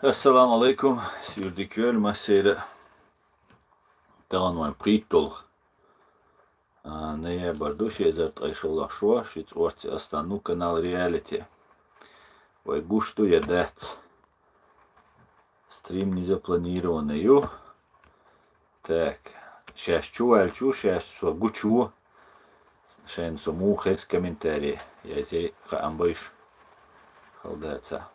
Assalamu alaikum, sürdükör masayla talanmay prittol. Не бардуши зерт айшолах шуа, шиц орти астану канал реалити. Вай гушту ядец. Стрим не запланированный. Так, сейчас чу, сейчас гучу. Шен суму хец комментарии. Я здесь хаамбыш. Халдаца.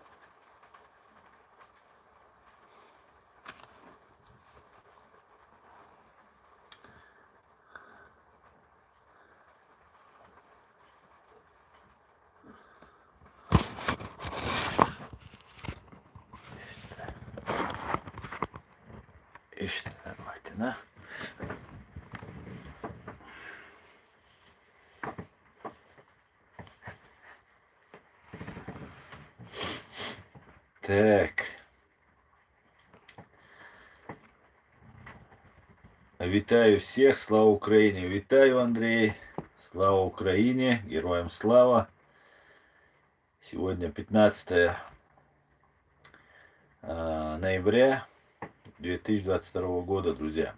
İşte Martina. Так. Вітаю всех, слава Украине. Вітаю, Андрей. Слава Украине, героям слава. Сегодня 15 ноября 2022 года, друзья.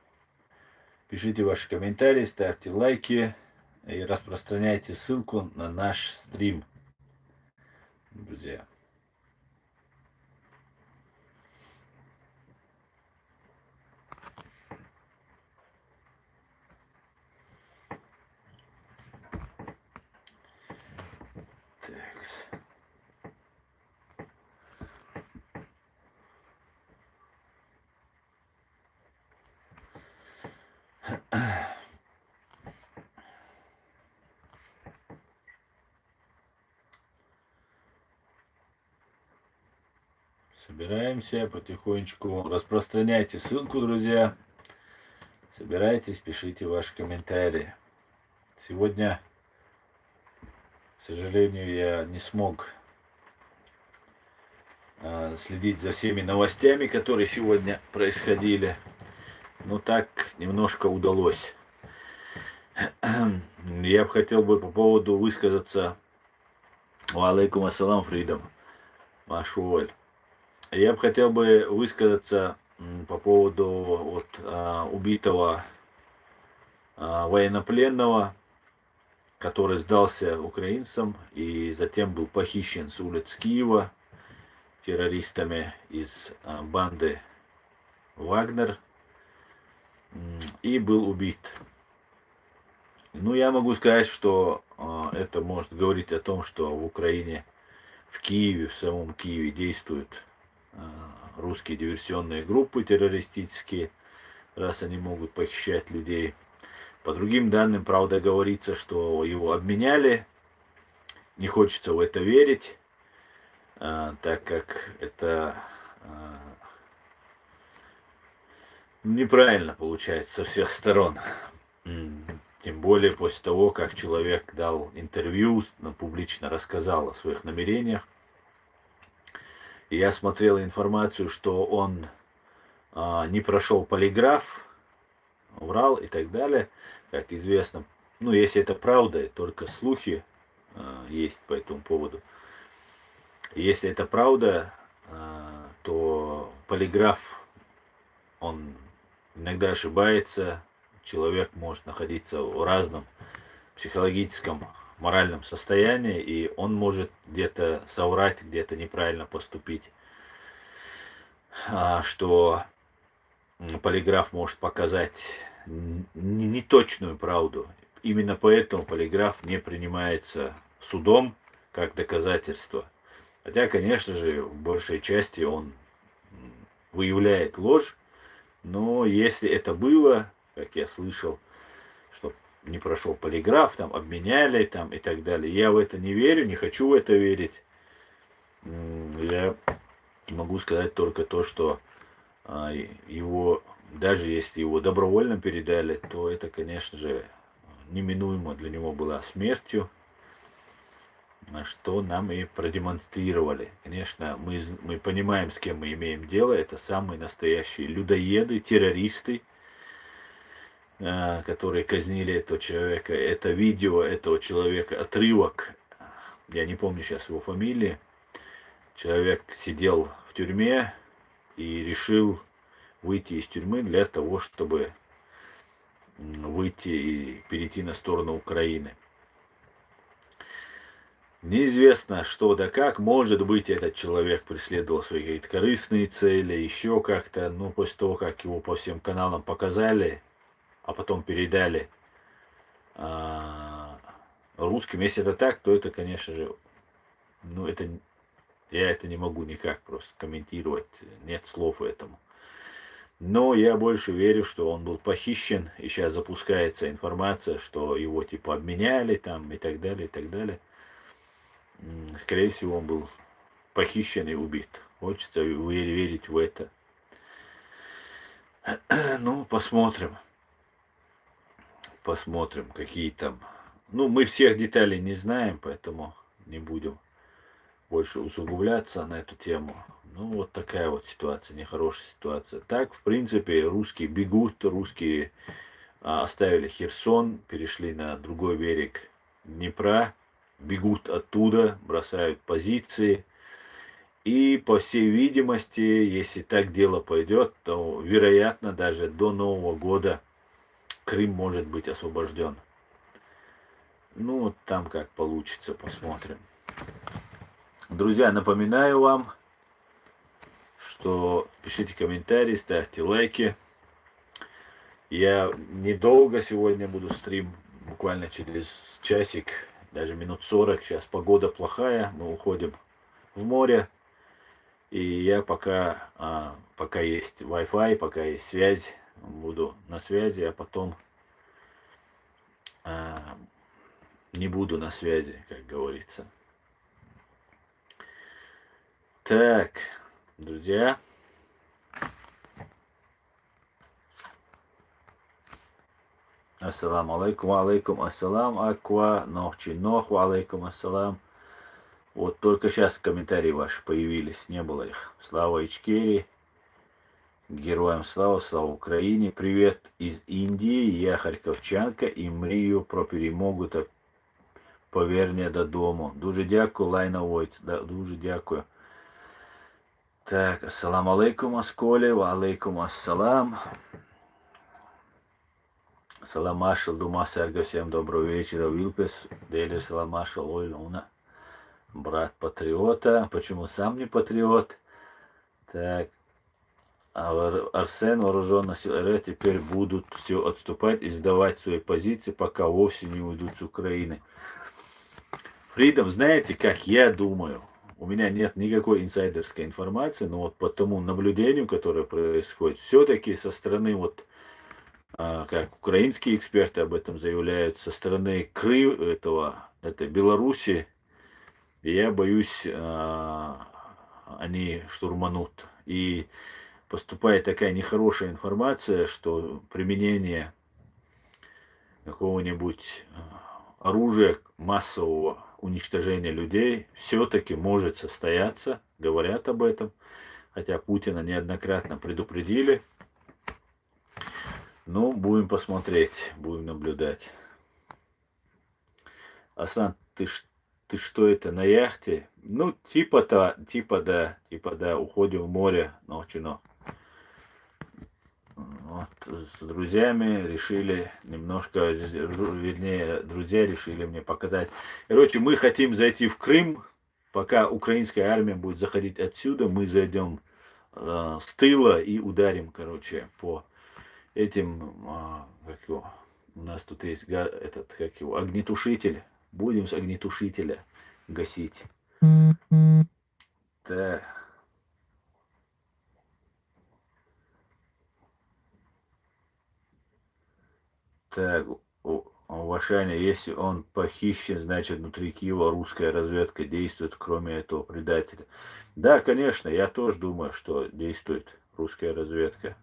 Пишите ваши комментарии, ставьте лайки и распространяйте ссылку на наш стрим, друзья. Собираемся потихонечку. Распространяйте ссылку, друзья. Собирайтесь, пишите ваши комментарии. Сегодня, к сожалению, я не смог следить за всеми новостями, которые сегодня происходили. Но так немножко удалось. Я бы хотел по поводу высказаться. Алейкум ассалам, Фридом. Машуэль. Я бы хотел высказаться по поводу убитого военнопленного, который сдался украинцам и затем был похищен с улиц Киева террористами из банды Вагнер и был убит. Ну, я могу сказать, что это может говорить о том, что в Украине, в Киеве, в самом Киеве действуют русские диверсионные группы террористические, раз они могут похищать людей. По другим данным, правда, говорится, что его обменяли. Не хочется в это верить, так как это неправильно получается со всех сторон. Тем более после того, как человек дал интервью, публично рассказал о своих намерениях. И я смотрел информацию, что он не прошел полиграф, врал и так далее. Как известно, ну, если это правда, только слухи есть по этому поводу. Если это правда, то полиграф, он иногда ошибается. Человек может находиться в разном психологическом, моральном состоянии, и он может где-то соврать, где-то неправильно поступить, что полиграф может показать неточную правду. Именно поэтому полиграф не принимается судом как доказательство. Хотя, конечно же, в большей части он выявляет ложь, но если это было, как я слышал, что не прошел полиграф, там обменяли, там и так далее. Я в это не верю, не хочу в это верить. Я могу сказать только то, что его, даже если его добровольно передали, то это, конечно же, неминуемо для него была смертью, что нам и продемонстрировали. Конечно, мы понимаем, с кем мы имеем дело. Это самые настоящие людоеды, террористы, которые казнили этого человека. Это видео этого человека, отрывок, я не помню сейчас его фамилии. Человек сидел в тюрьме, и решил выйти из тюрьмы для того, чтобы выйти и перейти на сторону Украины. Неизвестно, что да как, может быть, этот человек преследовал свои какие-то корыстные цели, еще как-то, ну, после того, как его по всем каналам показали, а потом передали русским. Если это так, то это, конечно же, ну, это, я это не могу никак просто комментировать, нет слов этому. Но я больше верю, что он был похищен, и сейчас запускается информация, что его типа обменяли там и так далее, и так далее. Скорее всего, он был похищен и убит. Хочется верить в это. Ну, посмотрим. Посмотрим, какие там. Ну, мы всех деталей не знаем, поэтому не будем больше усугубляться на эту тему. Ну, вот такая вот ситуация, нехорошая ситуация. Так, в принципе, русские бегут, русские оставили Херсон, перешли на другой берег Днепра, бегут оттуда, бросают позиции. И, по всей видимости, если так дело пойдет, то, вероятно, даже до Нового года Крым может быть освобожден. Ну, вот там как получится, посмотрим. Друзья, напоминаю вам, что пишите комментарии, ставьте лайки. Я недолго сегодня буду стрим, буквально через часик, даже минут 40. Сейчас погода плохая, мы уходим в море. И я пока есть Wi-Fi, пока есть связь, буду на связи, а потом не буду на связи, как говорится. Так, друзья. Ассаламу алейкум, алейкум ассалам, аква, нохчи нох, алейкум ассалам. Вот только сейчас комментарии ваши появились, не было их. Слава Ичкерии, героям слава, слава Украине. Привет из Индии, я харківчанка і мрію про перемогу та повернення додому. Дуже дякую, Лайна Войт, дуже дякую. Так, ассаламу алейкум, Асколе, ва алейкум ассалам. Салам Машал, Дума Серго, всем доброго вечера, Вилпес, Дели Салам Машал, ой, Луна, брат патриота, почему сам не патриот? Так, Арсен, вооруженные силы РФ теперь будут все отступать и сдавать свои позиции, пока вовсе не уйдут с Украины. Фридом, знаете, как я думаю, у меня нет никакой инсайдерской информации, но вот по тому наблюдению, которое происходит, все-таки со стороны вот как украинские эксперты об этом заявляют, со стороны этой Беларуси, я боюсь, они штурманут. И поступает такая нехорошая информация, что применение какого-нибудь оружия массового уничтожения людей все-таки может состояться, говорят об этом, хотя Путина неоднократно предупредили. Ну, будем посмотреть, будем наблюдать. Асан, ты что это, на яхте? Ну, типа да, уходим в море ночью. Вот, с друзьями решили немножко, вернее, друзья решили мне показать. Короче, мы хотим зайти в Крым, пока украинская армия будет заходить отсюда, мы зайдем с тыла и ударим, короче, по этим, у нас тут есть огнетушитель. Будем с огнетушителя гасить. Так. Так, у Вашаня, если он похищен, значит внутри Киева русская разведка действует, кроме этого предателя. Да, конечно, я тоже думаю, что действует русская разведка.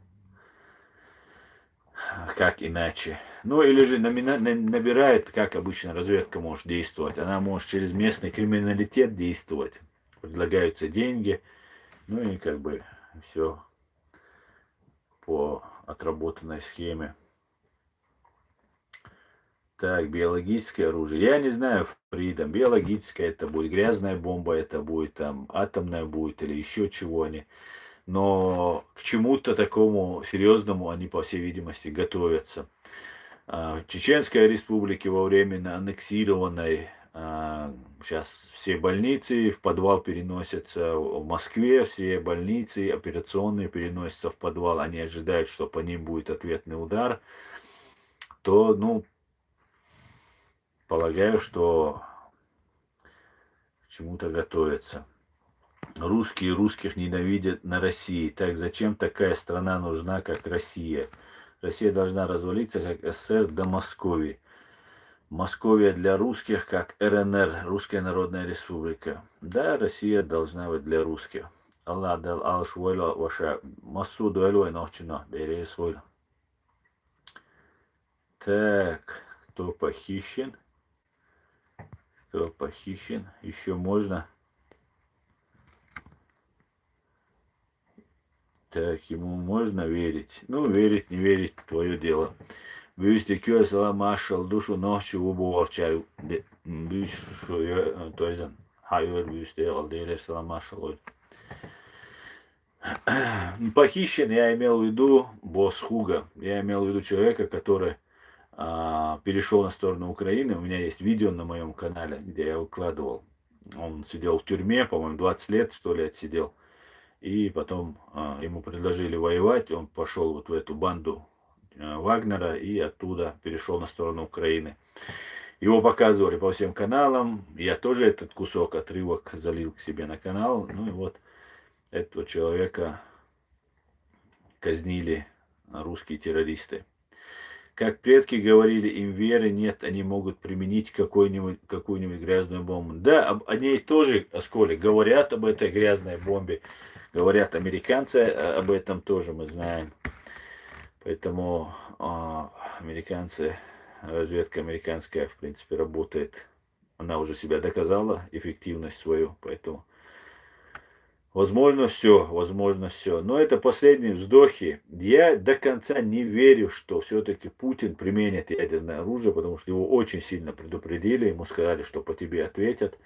Как иначе? Ну или же набирает, как обычно разведка может действовать. Она может через местный криминалитет действовать. Предлагаются деньги. Ну и как бы все по отработанной схеме. Так, биологическое оружие. Я не знаю, Фридом, биологическое это будет, грязная бомба это будет, там, атомная будет или еще чего они. Но к чему-то такому серьезному они, по всей видимости, готовятся. В Чеченской республике во время аннексированной сейчас все больницы в подвал переносятся. В Москве все больницы операционные переносятся в подвал. Они ожидают, что по ним будет ответный удар. То, ну, полагаю, что к чему-то готовятся. Русские русских ненавидят на России. Так зачем такая страна нужна, как Россия? Россия должна развалиться, как СССР до Московии. Московия для русских, как РНР, Русская Народная Республика. Да, Россия должна быть для русских. Аллах дал алшвойло ваша массу дуэлой ночина, бери свой. Так, кто похищен? Кто похищен? Еще можно. Так, ему можно верить. Ну, верить, не верить, твое дело. Büyüste köy sala marshal dušu nohçu bu orçay büyüş şu to yüzden hayır büyüste aldeler sala marshal. Похищен я имел в виду Босхуга. Я имел в виду человека, который перешел на сторону Украины. У меня есть видео на моем канале, где я выкладывал. Он сидел в тюрьме, по-моему, 20 лет, что ли, отсидел. И потом ему предложили воевать. Он пошел вот в эту банду Вагнера и оттуда перешел на сторону Украины. Его показывали по всем каналам. Я тоже этот кусок, отрывок залил к себе на канал. Ну и вот этого человека казнили русские террористы. Как предки говорили, им веры нет, они могут применить какую-нибудь грязную бомбу. Да, о ней тоже, Осколе, говорят об этой грязной бомбе. Говорят американцы об этом тоже, мы знаем. Поэтому американцы, разведка американская, в принципе, работает. Она уже себя доказала, эффективность свою. Поэтому возможно все, возможно все. Но это последние вздохи. Я до конца не верю, что все-таки Путин применит ядерное оружие, потому что его очень сильно предупредили. Ему сказали, что по тебе ответят.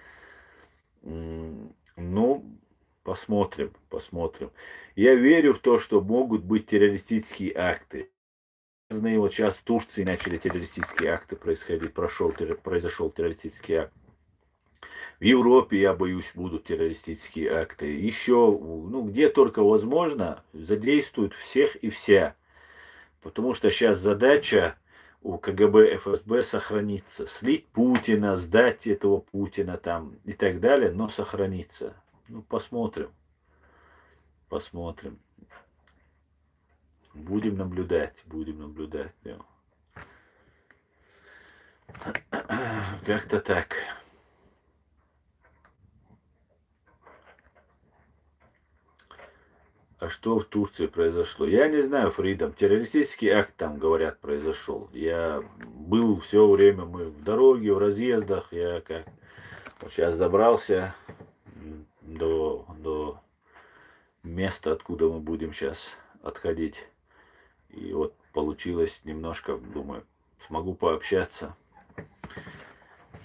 Ну, посмотрим, посмотрим. Я верю в то, что могут быть террористические акты. Вот сейчас в Турции начали террористические акты происходить, произошел террористический акт. В Европе, я боюсь, будут террористические акты. Еще, ну, где только возможно, задействуют всех и вся. Потому что сейчас задача у КГБ, ФСБ сохраниться. Слить Путина, сдать этого Путина там и так далее, но сохраниться. Ну, посмотрим. Посмотрим. Будем наблюдать, да. Как-то так. А что в Турции произошло? Я не знаю, Фридом. Террористический акт там, говорят, произошел. Я был все время, мы в дороге, в разъездах. Я как вот сейчас добрался до места, откуда мы будем сейчас отходить. И вот получилось немножко, думаю, смогу пообщаться.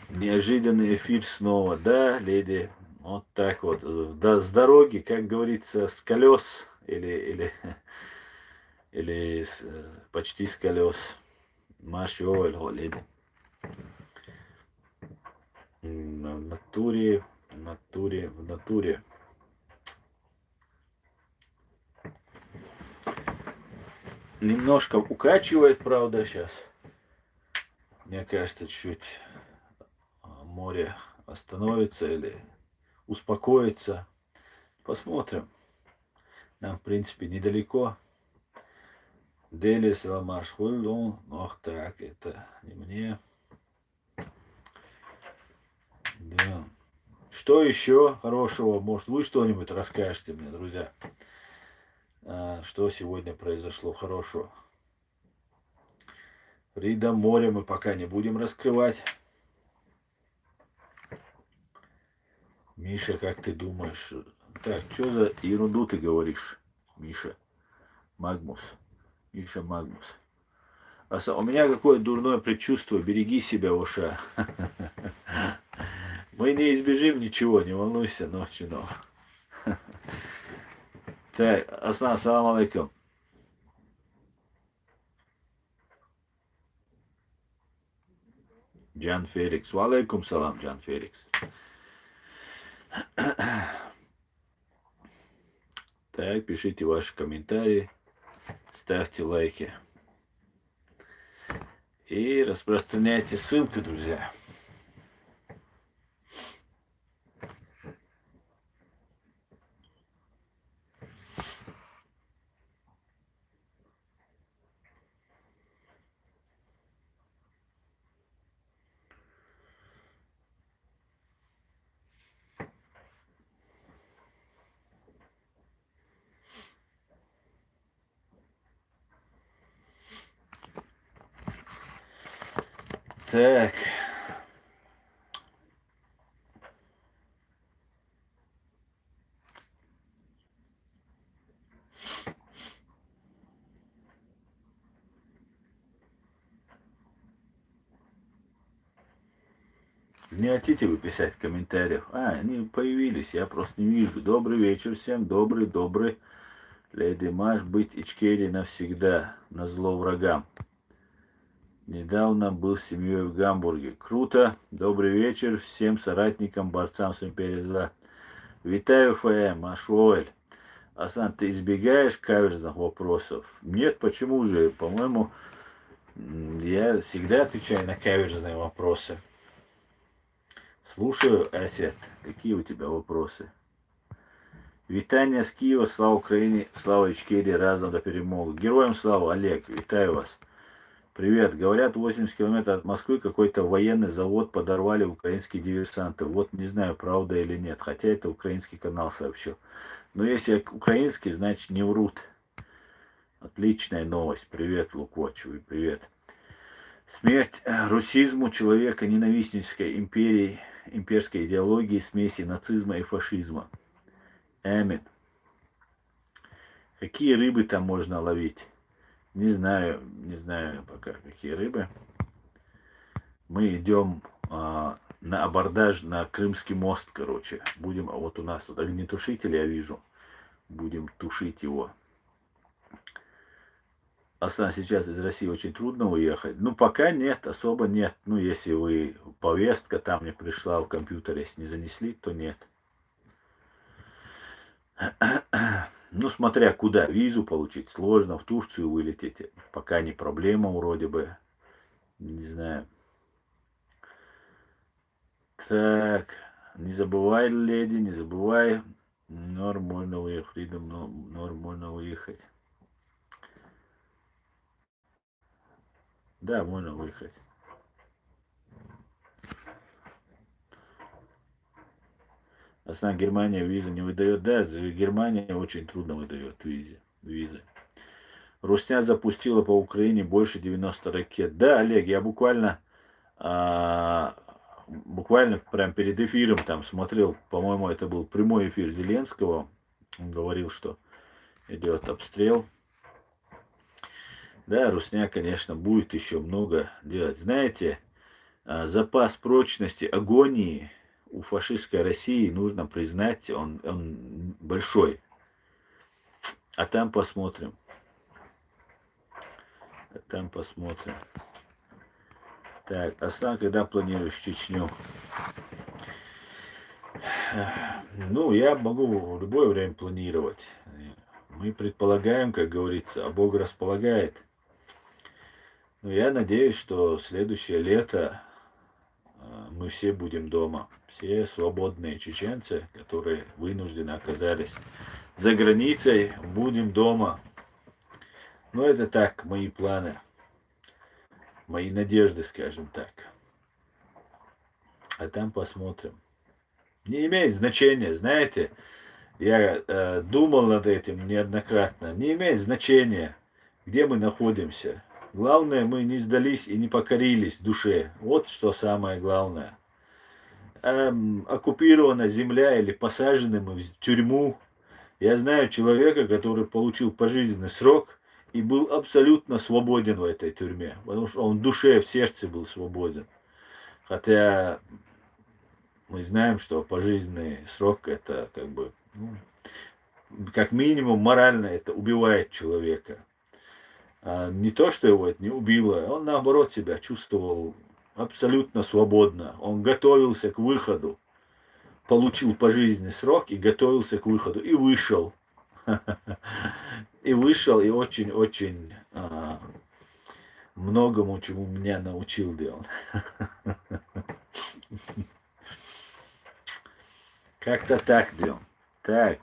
Неожиданный эфир снова, да, леди? Вот так вот. Да, с дороги, как говорится, с колес или почти с колес. Машо, леди. В натуре. Немножко укачивает, правда, сейчас. Мне кажется, чуть-чуть море остановится или успокоится. Посмотрим. Нам, в принципе, недалеко. Дели Саламаш Хуллун. Ох, так, это не мне. Да. Что еще хорошего? Может, вы что-нибудь расскажете мне, друзья? Что сегодня произошло хорошего? Рида море мы пока не будем раскрывать. Миша, как ты думаешь? Так, что за ерунду ты говоришь, Миша? Магмус. Миша Магнус. У меня какое дурное предчувствие. Береги себя, Оша. Мы не избежим ничего, не волнуйся, ночью. Так, Аслан, салам алейкум. Джан Феликс. Валейкум салам, Джан Феликс. Так, пишите ваши комментарии, ставьте лайки. И распространяйте ссылку, друзья. Так. Не хотите вы писать комментариев? Они появились, я просто не вижу. Добрый вечер всем, добрый. Леди Маш, быть Ичкери навсегда, назло врагам. Недавно был с семьей в Гамбурге. Круто. Добрый вечер всем соратникам, борцам с империей зла. Витаю, ФМ, Машуэль. Асан, ты избегаешь каверзных вопросов? Нет, почему же? По-моему, я всегда отвечаю на каверзные вопросы. Слушаю, Асет, какие у тебя вопросы? Вітання з Києва, слава Україні, слава Ичкерии, разом до перемоги. Героям слава, Олег, витаю вас. Привет. Говорят, 80 километров от Москвы какой-то военный завод подорвали украинские диверсанты. Вот не знаю, правда или нет. Хотя это украинский канал сообщил. Но если украинский, значит не врут. Отличная новость. Привет, Луквочевый, привет. Смерть русизму, человека ненавистнической империи, имперской идеологии, смеси нацизма и фашизма. Амин. Какие рыбы там можно ловить? Не знаю пока, какие рыбы. Мы идем на абордаж на Крымский мост, короче. Будем, вот у нас тут огнетушитель, я вижу. Будем тушить его. Асан, сейчас из России очень трудно уехать. Ну, пока нет, особо нет. Ну, если вы, повестка там не пришла в компьютер, если не занесли, то нет. Ну, смотря куда. Визу получить сложно, в Турцию вылететь. Пока не проблема вроде бы. Не знаю. Так, не забывай, леди, не забывай. Нормально уехать, нормально уехать. Да, можно выехать. Основная Германия визу не выдает. Да, Германия очень трудно выдает визы. Русня запустила по Украине больше 90 ракет. Да, Олег, я буквально прям перед эфиром там смотрел, по-моему, это был прямой эфир Зеленского. Он говорил, что идет обстрел. Да, Русня, конечно, будет еще много делать. Знаете, запас прочности, агонии у фашистской России, нужно признать, он большой. А там посмотрим. Так, Аслан, когда планируешь Чечню? Ну, я могу в любое время планировать. Мы предполагаем, как говорится, а Бог располагает. Но я надеюсь, что следующее лето мы все будем дома. Все свободные чеченцы, которые вынуждены оказались за границей, будем дома. Но это так, мои планы, мои надежды, скажем так. А там посмотрим. Не имеет значения, знаете, я думал над этим неоднократно. Не имеет значения, где мы находимся. Главное, мы не сдались и не покорились душе. Вот что самое главное. Оккупирована земля или посажены мы в тюрьму. Я знаю человека, который получил пожизненный срок и был абсолютно свободен в этой тюрьме. Потому что он в душе, в сердце был свободен. Хотя мы знаем, что пожизненный срок это как бы как минимум морально это убивает человека. Не то, что его это не убило, он наоборот себя чувствовал абсолютно свободно. Он готовился к выходу, получил пожизненный срок и готовился к выходу. И вышел. И вышел, и очень-очень многому, чему меня научил Дион. Как-то так, Дион. Так.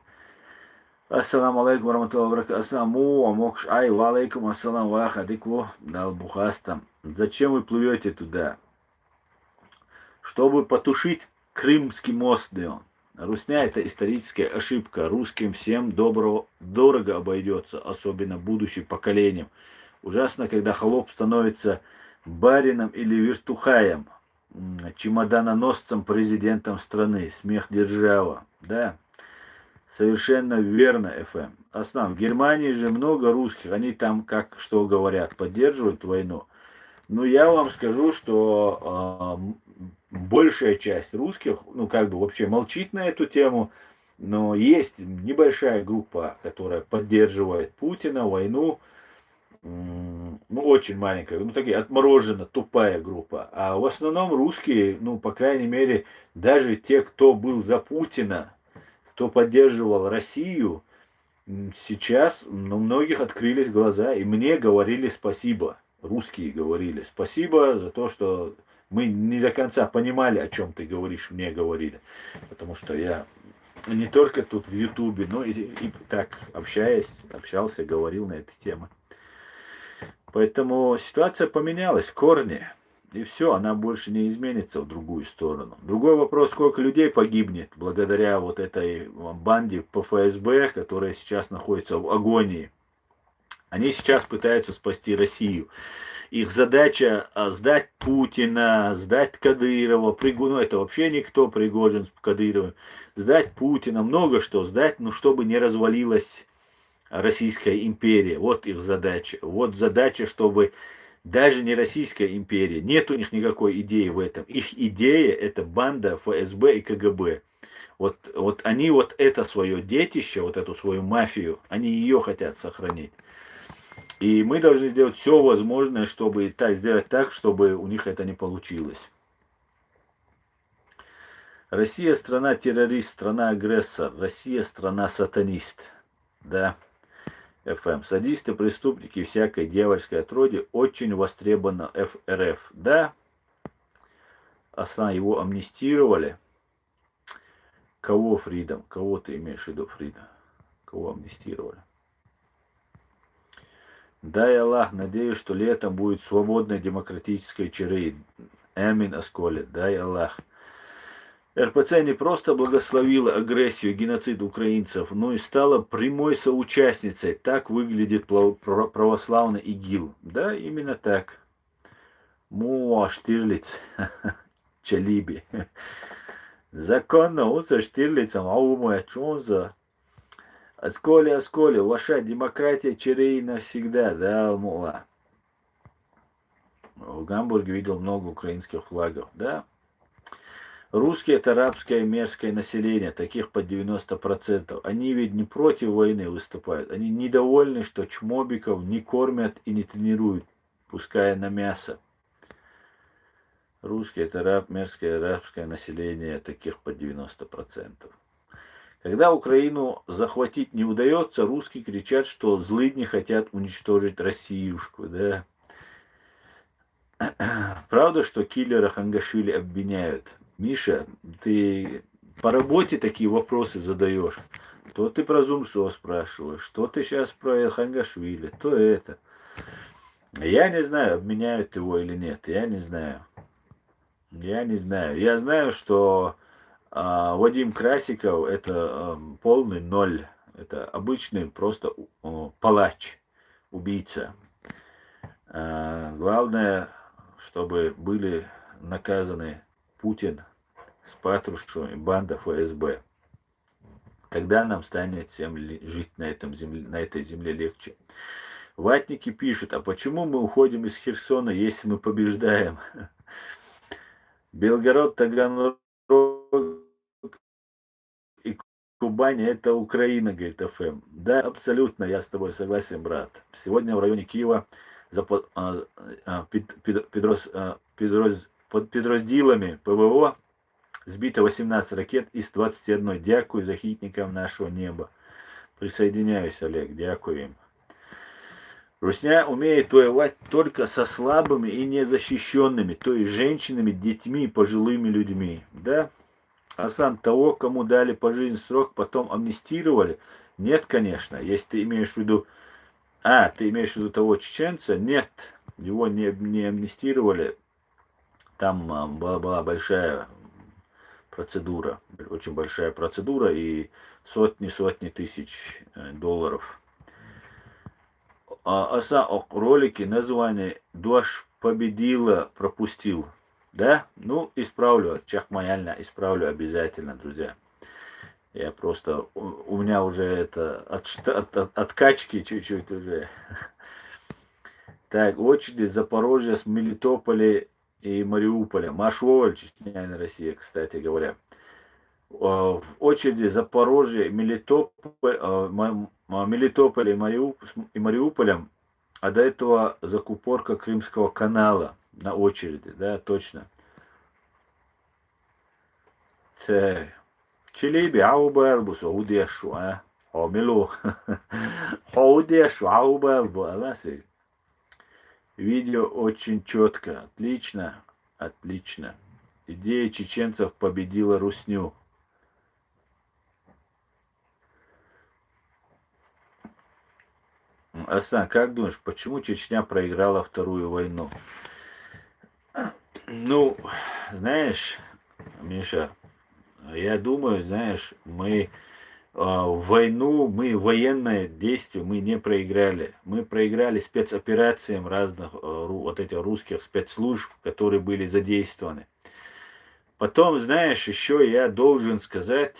Ассаламу алейкум варахматуллахи вабаракатуху. Ассаламу амокш. Ай, ва алейкум ассалам ва хадику дал бухастам. Зачем вы плывете туда? Чтобы потушить Крымский мост, Дион. Русня — это историческая ошибка. Русским всем дорого обойдется, особенно будущим поколениям. Ужасно, когда холоп становится барином или вертухаем, чемоданоносцем, президентом страны. Смех держава. Да, совершенно верно, ФМ. В Германии же много русских. Они там, как что говорят, поддерживают войну. Ну, я вам скажу, что большая часть русских, ну, как бы вообще молчит на эту тему, но есть небольшая группа, которая поддерживает Путина, войну, ну, очень маленькая, ну, такие отмороженно, тупая группа. А в основном русские, ну, по крайней мере, даже те, кто был за Путина, кто поддерживал Россию, сейчас, ну, у многих открылись глаза, и мне говорили спасибо. Русские говорили спасибо за то, что мы не до конца понимали, о чем ты говоришь, мне говорили. Потому что я не только тут в Ютубе, но и так общался, говорил на эти темы. Поэтому ситуация поменялась в корне. И все, она больше не изменится в другую сторону. Другой вопрос, сколько людей погибнет благодаря вот этой банде по ФСБ, которая сейчас находится в агонии. Они сейчас пытаются спасти Россию. Их задача сдать Путина, сдать Кадырова, ну это вообще никто, Пригожин с Кадыровым, сдать Путина, много что сдать, но чтобы не развалилась Российская империя. Вот их задача. Вот задача, чтобы даже не Российская империя, нет у них никакой идеи в этом. Их идея — это банда ФСБ и КГБ. Вот они вот это свое детище, вот эту свою мафию, они ее хотят сохранить. И мы должны сделать все возможное, чтобы сделать так, чтобы у них это не получилось. Россия — страна-террорист, страна-агрессор. Россия — страна-сатанист. Да. ФМ. Садисты, преступники, всякой дьявольской отродье очень востребовано ФРФ. Да. Его амнистировали. Кого, Фридом? Кого ты имеешь в виду, Фрида? Кого амнистировали? Дай Аллах, надеюсь, что летом будет свободной демократической Чиры. Амин Асколе. Дай Аллах. РПЦ не просто благословила агрессию и геноцид украинцев, но и стала прямой соучастницей. Так выглядит православный ИГИЛ. Да, именно так. Муа Штирлиц. Чалиби. Законно, уса Штирлицем, аумая чунза. Асколи, ваша демократия Чирей навсегда, да, Алмула. В Гамбурге видел много украинских флагов, да. Русские — это арабское мерзкое население, таких под 90%. Они ведь не против войны выступают. Они недовольны, что чмобиков не кормят и не тренируют, пуская на мясо. Русские — это мерзкое арабское население, таких под 90%. Когда Украину захватить не удается, русские кричат, что злыдни хотят уничтожить Россиюшку, да. Правда, что киллера Хангашвили обвиняют? Миша, ты по работе такие вопросы задаешь. То ты про Зумсо спрашиваешь, что ты сейчас про Хангашвили, то это. Я не знаю, обменяют его или нет, я не знаю. Я не знаю. Я знаю, что Вадим Красиков — это полный ноль. Это обычный просто палач, убийца. Главное, чтобы были наказаны Путин с Патрушевым и банда ФСБ. Тогда нам станет всем жить на этой земле легче. Ватники пишут, а почему мы уходим из Херсона, если мы побеждаем? Белгород, Таганрог и Кубань это Украина, говорит ФМ. Да, абсолютно, я с тобой согласен, брат. Сегодня в районе Киева за підрозділами ПВО сбито 18 ракет из 21. Дякую захитникам нашего неба. Присоединяюсь, Олег, дякую им. Русня умеет воевать только со слабыми и незащищенными, то есть женщинами, детьми, пожилыми людьми. Да? А сам того, кому дали пожизненный срок, потом амнистировали? Нет, конечно. Если ты имеешь в виду... ты имеешь в виду того чеченца? Нет, его не амнистировали. Там была большая процедура, очень большая процедура и сотни тысяч долларов. Ролики название «Дождь победила, пропустил». Да? Ну, исправлю, чахмаяльно исправлю обязательно, друзья. Я просто, у меня уже это от качки чуть-чуть уже. Так, очередь Запорожья с Мелитополя и Мариуполя. Машволь, Чечня, Россия, кстати говоря. В очереди Запорожье, Мелитополя и Мариуполем, а до этого закупорка Крымского канала на очереди, да, точно. Чилиби, аубербу, Саудиашу, Омилу, Хаудиашу, аубербу, аласи. Видео очень четко, отлично, отлично. Идея чеченцев победила русню. Асан, как думаешь, почему Чечня проиграла вторую войну? Ну, знаешь, Миша, я думаю, знаешь, мы войну, мы военное действие мы не проиграли. Мы проиграли спецоперациям разных вот этих русских спецслужб, которые были задействованы. Потом, знаешь, еще я должен сказать,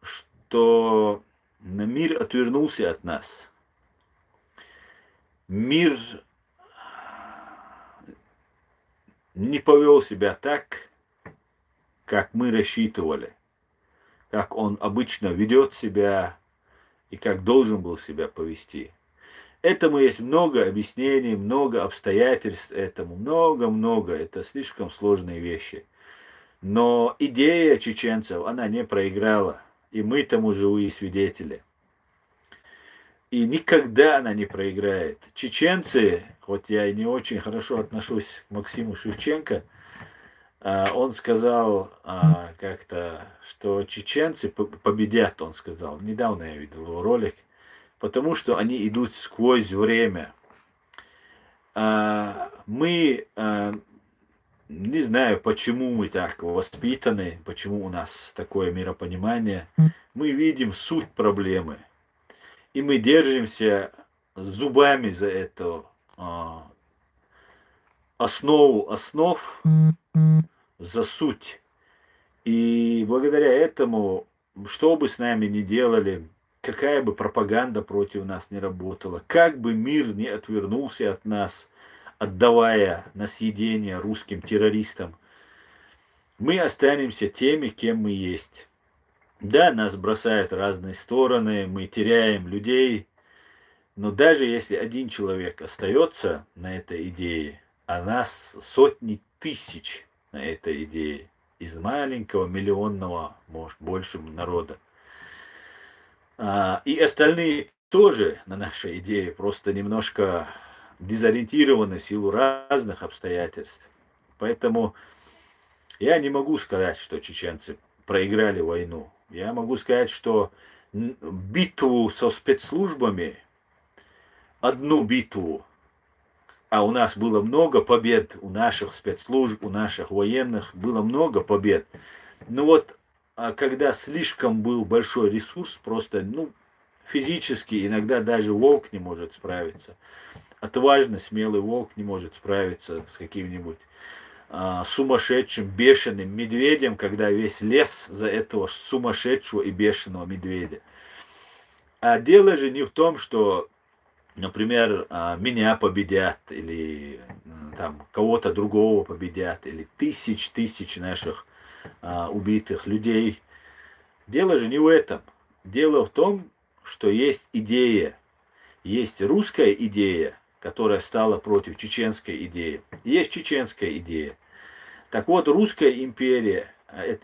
что мир отвернулся от нас. Мир не повел себя так, как мы рассчитывали, как он обычно ведет себя и как должен был себя повести. Этому есть много объяснений, много обстоятельств этому, много-много. Это слишком сложные вещи. Но идея чеченцев, она не проиграла. И мы тому живые свидетели. И никогда она не проиграет. Чеченцы, хоть я и не очень хорошо отношусь к Максиму Шевченко, он сказал как-то, что чеченцы победят, он сказал. Недавно я видел его ролик. Потому что они идут сквозь время. Мы, не знаю, почему мы так воспитаны, почему у нас такое миропонимание. Мы видим суть проблемы. И мы держимся зубами за эту основу основ, за суть. И благодаря этому, что бы с нами ни делали, какая бы пропаганда против нас не работала, как бы мир не отвернулся от нас, отдавая на съедение русским террористам, мы останемся теми, кем мы есть. Да, нас бросают в разные стороны, мы теряем людей, но даже если один человек остается на этой идее, а нас сотни тысяч на этой идее, из маленького миллионного, может, больше народа, и остальные тоже на нашей идее просто немножко дезориентированы в силу разных обстоятельств. Поэтому я не могу сказать, что чеченцы проиграли войну. Я могу сказать, что битву со спецслужбами, одну битву, а у нас было много побед, у наших спецслужб, у наших военных было много побед. Но вот когда слишком был большой ресурс, просто, физически иногда даже волк не может справиться. Отважный, смелый волк не может справиться с каким-нибудь сумасшедшим, бешеным медведем, когда весь лес за этого сумасшедшего и бешеного медведя. А дело же не в том, что, например, меня победят, или там кого-то другого победят, или тысяч наших убитых людей. Дело же не в этом. Дело в том, что есть идея. Есть русская идея, которая стала против чеченской идеи. Есть чеченская идея. Так вот, русская империя,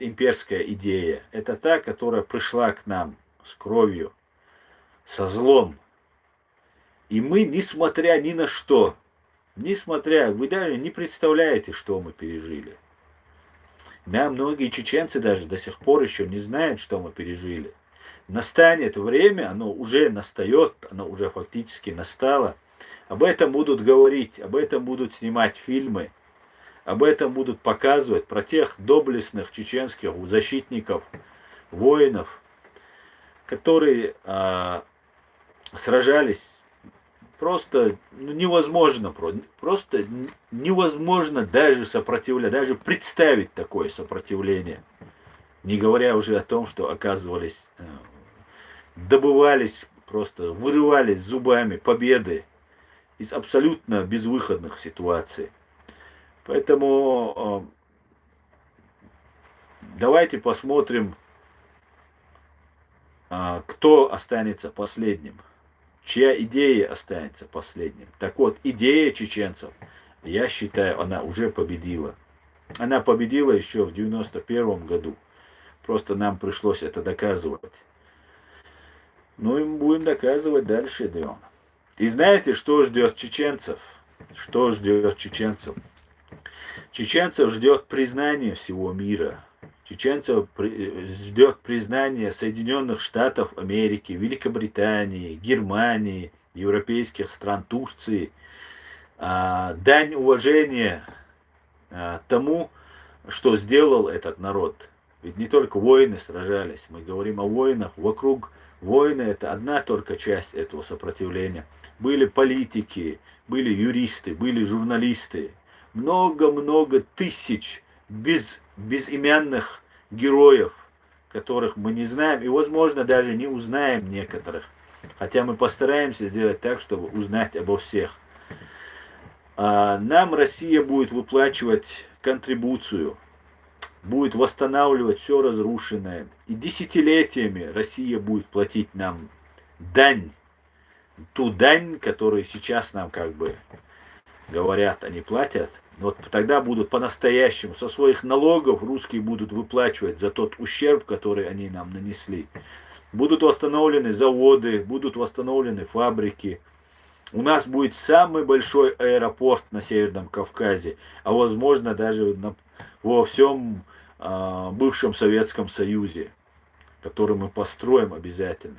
имперская идея, это та, которая пришла к нам с кровью, со злом. И мы, несмотря ни на что, вы даже не представляете, что мы пережили. Да, многие чеченцы даже до сих пор еще не знают, что мы пережили. Настанет время, оно уже настает, оно уже фактически настало. Об этом будут говорить, об этом будут снимать фильмы, об этом будут показывать, про тех доблестных чеченских защитников, воинов, которые сражались просто невозможно, просто невозможно даже сопротивляться, даже представить такое сопротивление. Не говоря уже о том, что оказывались, добывались, просто вырывались зубами победы из абсолютно безвыходных ситуаций. Поэтому давайте посмотрим, кто останется последним, чья идея останется последним. Так вот, идея чеченцев, я считаю, она уже победила. Она победила еще в 91 году. Просто нам пришлось это доказывать. Ну и мы будем доказывать дальше, идем. И знаете, что ждет чеченцев? Что ждет чеченцев? Чеченцев ждет признание всего мира. Чеченцев ждет признание Соединенных Штатов Америки, Великобритании, Германии, европейских стран, Турции. Дань уважения тому, что сделал этот народ. Ведь не только воины сражались, мы говорим о воинах. Вокруг воины это одна только часть этого сопротивления. Были политики, были юристы, были журналисты. Много-много тысяч безымянных героев, которых мы не знаем и, возможно, даже не узнаем некоторых. Хотя мы постараемся сделать так, чтобы узнать обо всех. Нам Россия будет выплачивать контрибуцию, будет восстанавливать все разрушенное. И десятилетиями Россия будет платить нам дань. Ту дань, которую сейчас нам как бы говорят, они платят. Вот тогда будут по-настоящему, со своих налогов русские будут выплачивать за тот ущерб, который они нам нанесли. Будут восстановлены заводы, будут восстановлены фабрики. У нас будет самый большой аэропорт на Северном Кавказе, а возможно даже во всем бывшем Советском Союзе, который мы построим обязательно.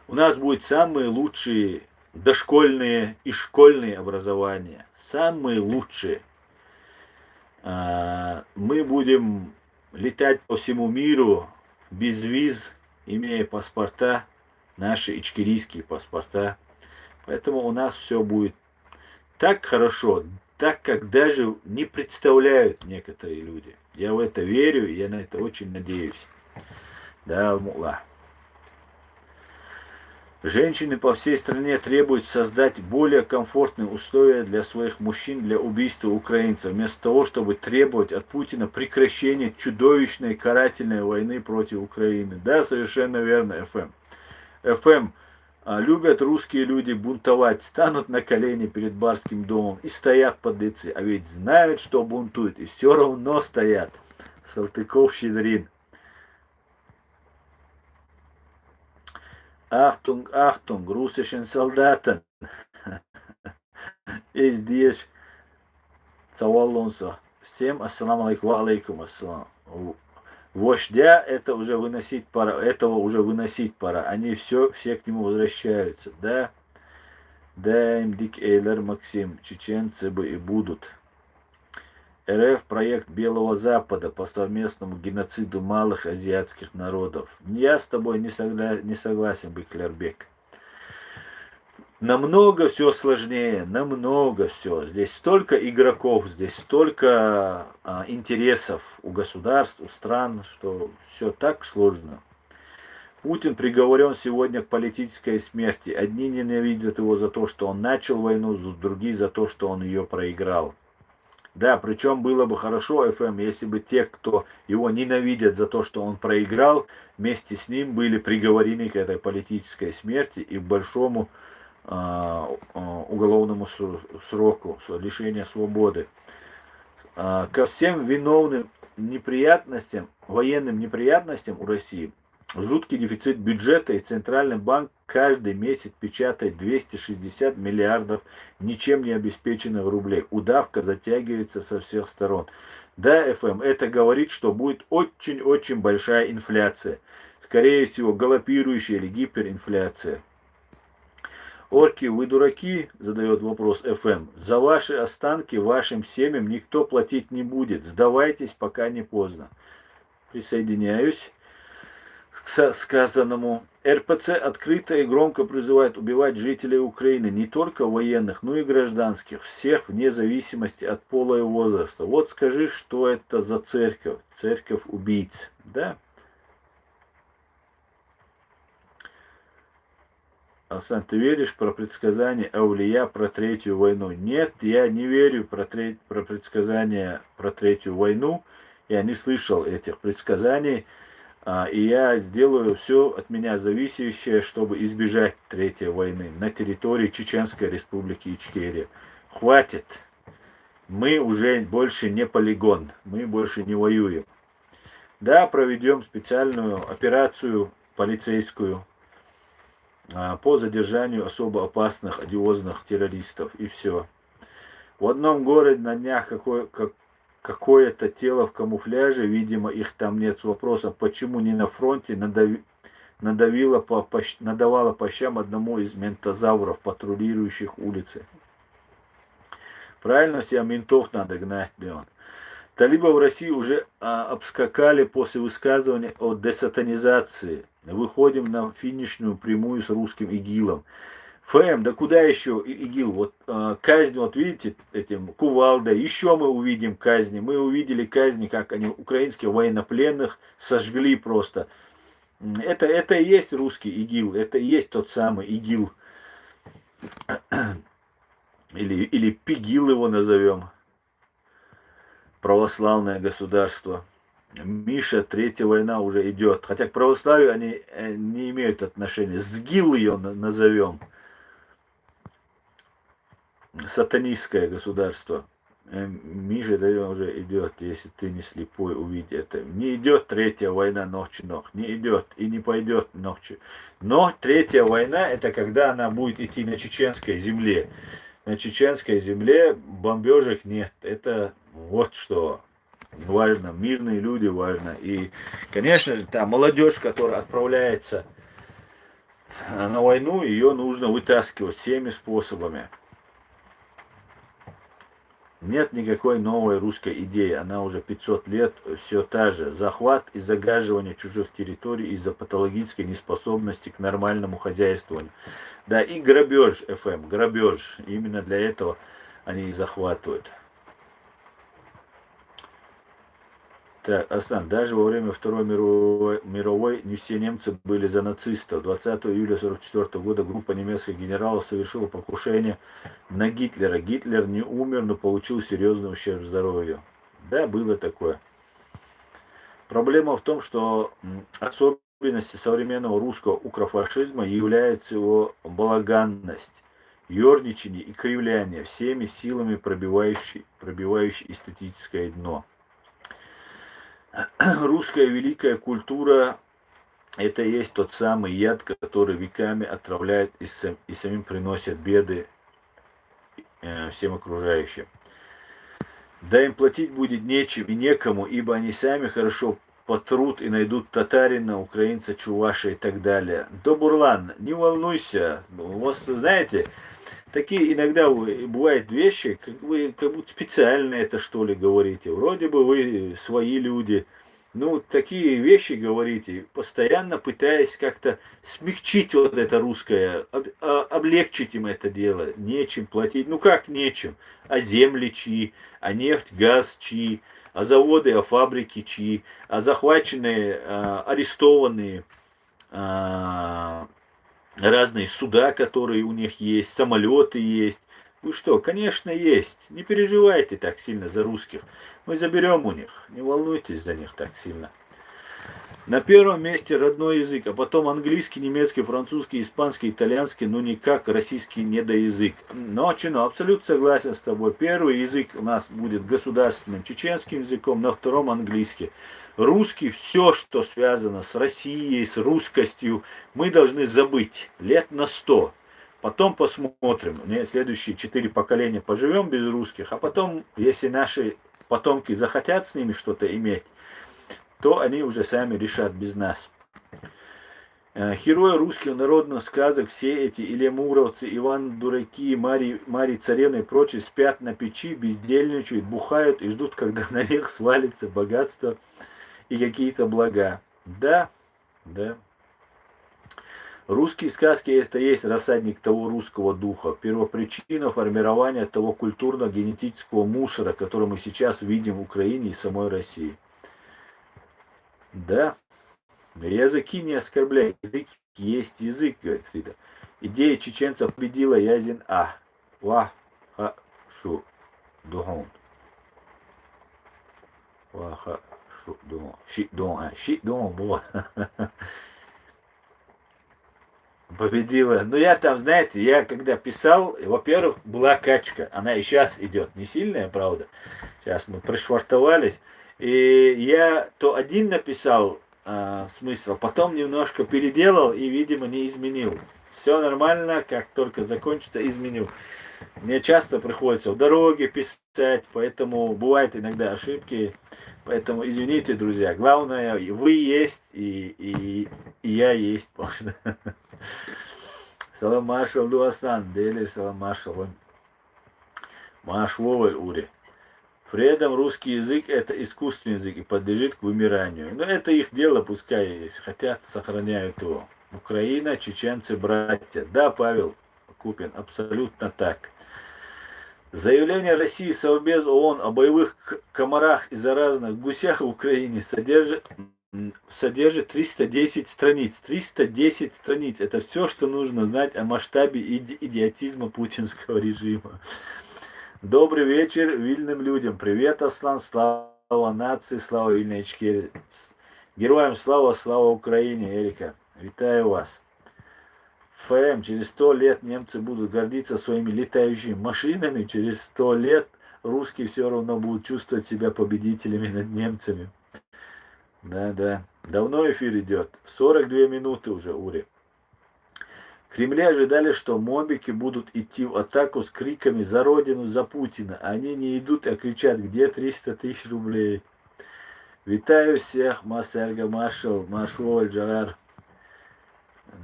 У нас будет самые лучшие дошкольные и школьные образования. Самые лучшие. Мы будем летать по всему миру без виз, имея паспорта, наши ичкерийские паспорта. Поэтому у нас все будет так хорошо, так как даже не представляют некоторые люди. Я в это верю, и я на это очень надеюсь. Да, Аллах. Женщины по всей стране требуют создать более комфортные условия для своих мужчин для убийства украинцев, вместо того, чтобы требовать от Путина прекращения чудовищной карательной войны против Украины. Да, совершенно верно, ФМ. Любят русские люди бунтовать, станут на колени перед барским домом и стоят подлецы, а ведь знают, что бунтуют, и все равно стоят. Салтыков-Щедрин. Achtung, Achtung, russischen Soldaten. И здесь Цавалонса. Всем ассаламу алейкум, ва алейкум ассалам. Вождя это уже выносить пора, этого уже выносить пора. Они все к нему возвращаются. Да, им дик эйлер Максим, чеченцы бы и будут. РФ проект Белого Запада по совместному геноциду малых азиатских народов. Я с тобой не согласен, Беклербек. Намного все сложнее, намного все. Здесь столько игроков, здесь столько интересов у государств, у стран, что все так сложно. Путин приговорен сегодня к политической смерти. Одни ненавидят его за то, что он начал войну, другие за то, что он ее проиграл. Да, причем было бы хорошо, ФМ, если бы те, кто его ненавидят за то, что он проиграл, вместе с ним были приговорены к этой политической смерти и к большому уголовному сроку лишения свободы. Ко всем виновным неприятностям, военным неприятностям у России жуткий дефицит бюджета, и Центральный банк каждый месяц печатает 260 миллиардов ничем не обеспеченных рублей. Удавка затягивается со всех сторон. Да, ФМ, это говорит, что будет очень-очень большая инфляция. Скорее всего, галопирующая или гиперинфляция. Орки, вы дураки, задает вопрос ФМ. За ваши останки вашим семьям никто платить не будет. Сдавайтесь, пока не поздно. Присоединяюсь к сказанному. РПЦ открыто и громко призывает убивать жителей Украины, не только военных, но и гражданских, всех вне зависимости от пола и возраста. Вот скажи, что это за церковь? Церковь убийц. Да? Оксан, ты веришь про предсказание Аулия про Третью войну? Нет, я не верю про предсказания про Третью войну. Я не слышал этих предсказаний. И я сделаю все от меня зависящее, чтобы избежать Третьей войны на территории Чеченской Республики Ичкерия. Хватит. Мы уже больше не полигон. Мы больше не воюем. Да, проведем специальную операцию полицейскую по задержанию особо опасных, одиозных террористов. И все. В одном городе на днях какое-то тело в камуфляже, видимо, их там нет, с вопросом, почему не на фронте, надавала по щам одному из ментозавров, патрулирующих улицы. Правильно, себя ментов надо гнать, Леон. Талибы в России уже обскакали после высказывания о десатанизации. Выходим на финишную прямую с русским ИГИЛом. ФМ, да куда еще ИГИЛ? Вот казнь, вот видите, этим кувалдой, еще мы увидим казни. Мы увидели казни, как они украинских военнопленных сожгли просто. Это и есть русский ИГИЛ, это и есть тот самый ИГИЛ. Или ПИГИЛ его назовем. Православное государство. Миша, Третья война уже идет. Хотя к православию они не имеют отношения. СГИЛ ее назовем. Сатанистское государство. Миша, да, уже идет, если ты не слепой, увидь это. Не идет Третья война ночью. Не идет и не пойдет ночью. Но Третья война, это когда она будет идти на чеченской земле. На чеченской земле бомбежек нет. Это вот что важно. Мирные люди важно. И, конечно же, та молодежь, которая отправляется на войну, ее нужно вытаскивать всеми способами. Нет никакой новой русской идеи. Она уже 500 лет все та же. Захват и загаживание чужих территорий из-за патологической неспособности к нормальному хозяйствованию. Да, и грабеж, ФМ, грабеж. Именно для этого они и захватывают. Так, Аслан, даже во время Второй мировой не все немцы были за нацистов. 20 июля 1944 года группа немецких генералов совершила покушение на Гитлера. Гитлер не умер, но получил серьезный ущерб здоровью. Да, было такое. Проблема в том, что особенностью современного русского укрофашизма является его балаганность, ерничание и кривляние, всеми силами пробивающий эстетическое дно. Русская великая культура — это и есть тот самый яд, который веками отравляет и самим приносит беды всем окружающим. Да им платить будет нечем и некому, ибо они сами хорошо потрут и найдут татарина, украинца, чуваша и так далее. Добурлан, не волнуйся, у вас, знаете, такие иногда бывают вещи, как будто специально это что ли говорите. Вроде бы вы свои люди. Ну, такие вещи говорите, постоянно пытаясь как-то смягчить вот это русское, облегчить им это дело. Нечем платить. Ну как нечем? А земли чьи, а нефть, газ чьи, а заводы, а фабрики чьи, а захваченные, арестованные разные суда, которые у них есть, самолеты есть. Вы что, конечно, есть. Не переживайте так сильно за русских. Мы заберем у них. Не волнуйтесь за них так сильно. На первом месте родной язык, а потом английский, немецкий, французский, испанский, итальянский, ну никак российский недоязык. Но, Чино, абсолютно согласен с тобой. Первый язык у нас будет государственным чеченским языком, на втором английский. Русский, все, что связано с Россией, с русскостью, мы должны забыть лет на 100. Потом посмотрим, следующие 4 поколения поживем без русских, а потом, если наши потомки захотят с ними что-то иметь, то они уже сами решат без нас. Герои русских народных сказок, все эти илемуровцы, Иван Дураки, Марий Царевны и прочие спят на печи, бездельничают, бухают и ждут, когда на них свалится богатство и какие-то блага. Да, да. Русские сказки это есть рассадник того русского духа, первопричина формирования того культурно-генетического мусора, который мы сейчас видим в Украине и самой России. Да, языки не оскорбляют, язык есть язык, говорит Фрида. Идея чеченцев победила Язин А. Ва, ха, шу, духон. Ва, ха, шу, духон. Щи, духон, было. Победила. Но я там, знаете, я когда писал, во-первых, была качка. Она и сейчас идет. Не сильная, правда. Сейчас мы пришвартовались. И я то один написал смысл, потом немножко переделал и, видимо, не изменил. Все нормально, как только закончится, изменю. Мне часто приходится в дороге писать, поэтому бывают иногда ошибки. Поэтому извините, друзья. Главное, вы есть и я есть. Салам маршал дуасан, дели салам маршал. Маш воваль ури. Фредом русский язык это искусственный язык и подлежит к вымиранию. Но это их дело, пускай, если хотят, сохраняют его. Украина, чеченцы, братья. Да, Павел Купин, абсолютно так. Заявление России в Совбез ООН о боевых комарах и заразных гусях в Украине содержит 310 страниц. 310 страниц. Это все, что нужно знать о масштабе идиотизма путинского режима. Добрый вечер вильным людям. Привет, Аслан. Слава нации, слава вильной Ичкерии. Героям слава, слава Украине, Эрика. Витаю вас. ФМ, через 100 лет немцы будут гордиться своими летающими машинами. Через 100 лет русские все равно будут чувствовать себя победителями над немцами. Да. Давно эфир идет. 42 минуты уже, Ури. Кремля ожидали, что мобики будут идти в атаку с криками «За Родину, за Путина». Они не идут, а кричат «Где 300 тысяч рублей?». Витаю всех, Масерга, Маршал, Машволь, Джагар.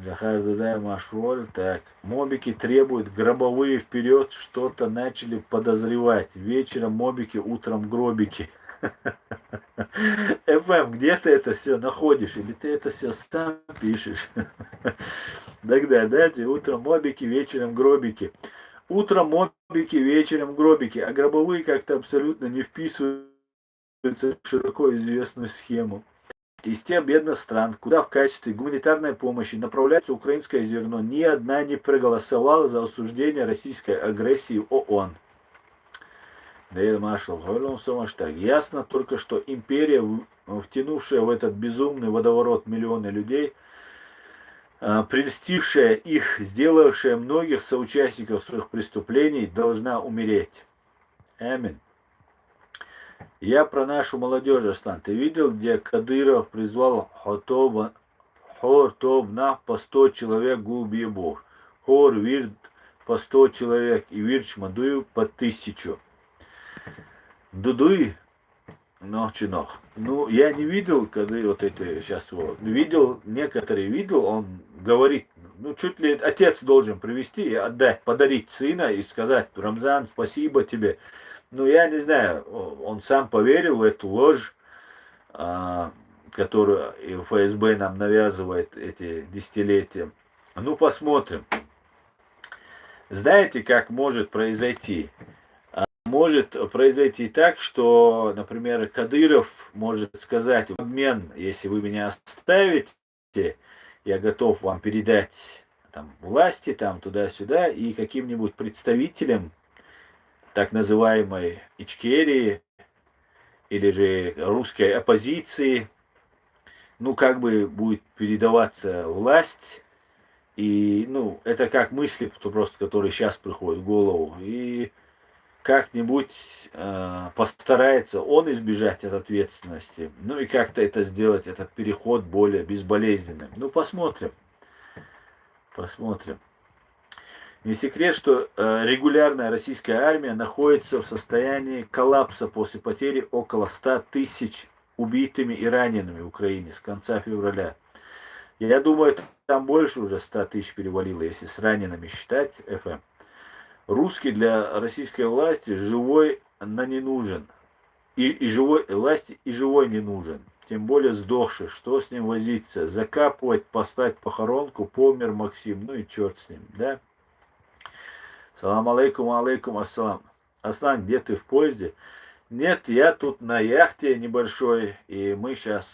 Джахар Дудай, Машволь. Так, мобики требуют гробовые вперед, что-то начали подозревать. Вечером мобики, утром гробики. ФМ, где ты это все находишь? Или ты это все сам пишешь? Тогда, дайте, утром мобики, вечером гробики. Утром мобики, вечером гробики. А гробовые как-то абсолютно не вписываются в широко известную схему. Из тех бедных стран, куда в качестве гуманитарной помощи направляется украинское зерно, ни одна не проголосовала за осуждение российской агрессии в ООН. Дейр Маршал, ясно только, что империя, втянувшая в этот безумный водоворот миллионы людей, прельстившая их, сделавшая многих соучастников своих преступлений, должна умереть. Аминь. Я про нашу молодежь, Аслан. Ты видел, где Кадыров призвал Хортовна по 100 человек губьебов? Хор вирд по 100 человек и вирч мадую по 1000. Дудуй, но чинох. Ну, я не видел, когда вот это сейчас вот. Видел, некоторые видел, он говорит, ну, чуть ли отец должен привести и отдать, подарить сына и сказать: Рамзан, спасибо тебе. Ну, я не знаю, он сам поверил в эту ложь, которую ФСБ нам навязывает эти десятилетия. Ну, посмотрим. Знаете, как может произойти? Может произойти так, что, например, Кадыров может сказать: в обмен, если вы меня оставите, я готов вам передать там власти, там туда-сюда, и каким-нибудь представителям так называемой Ичкерии или же русской оппозиции, ну, как бы будет передаваться власть. И, ну, это как мысли, просто, которые сейчас приходят в голову. И как-нибудь постарается он избежать от ответственности. Ну и как-то это сделать, этот переход более безболезненным. Ну, посмотрим. Посмотрим. Не секрет, что регулярная российская армия находится в состоянии коллапса после потери около 100 тысяч убитыми и ранеными в Украине с конца февраля. Я думаю, там больше уже 100 тысяч перевалило, если с ранеными считать, ФМ. Русский для российской власти живой, но не нужен. И живой власти и живой не нужен. Тем более сдохший. Что с ним возиться? Закапывать, поставить похоронку, помер Максим. Ну и черт с ним, да? Салам алейкум, алейкум ассалам. Аслан, где ты в поезде? Нет, я тут на яхте небольшой, и мы сейчас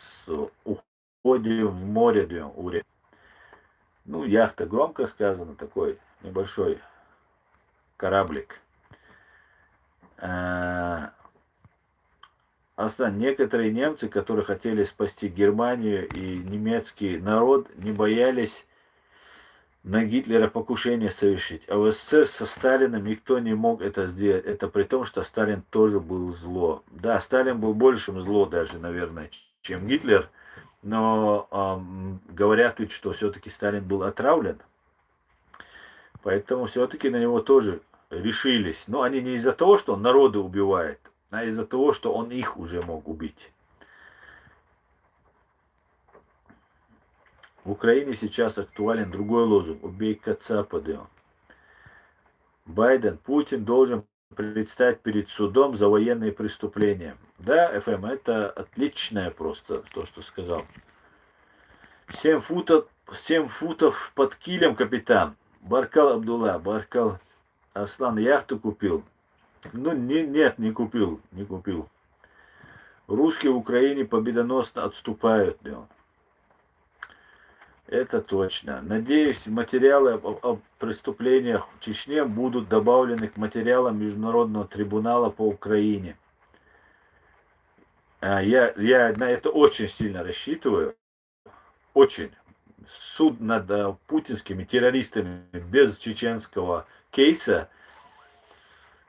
уходим в море, Уре. Ну, яхта громко сказано, такой небольшой кораблик. Аслан, некоторые немцы, которые хотели спасти Германию и немецкий народ, не боялись на Гитлера покушение совершить. А в СССР со Сталином никто не мог это сделать. Это при том, что Сталин тоже был зло. Да, Сталин был большим зло даже, наверное, чем Гитлер. Но говорят ведь, что все-таки Сталин был отравлен. Поэтому все-таки на него тоже решились. Но они не из-за того, что он народы убивает, а из-за того, что он их уже мог убить. В Украине сейчас актуален другой лозунг «Убей Кацапа». Байден, Путин должен предстать перед судом за военные преступления. Да, ФМ, это отличное просто то, что сказал. 7 футов под килем, капитан. Баркал Абдулла, Баркал. Аслан, яхту купил. Ну, нет, не купил. Русские в Украине победоносно отступают. Это точно. Надеюсь, материалы о преступлениях в Чечне будут добавлены к материалам Международного трибунала по Украине. Я на это очень сильно рассчитываю. Очень. Суд над путинскими террористами без чеченского кейса,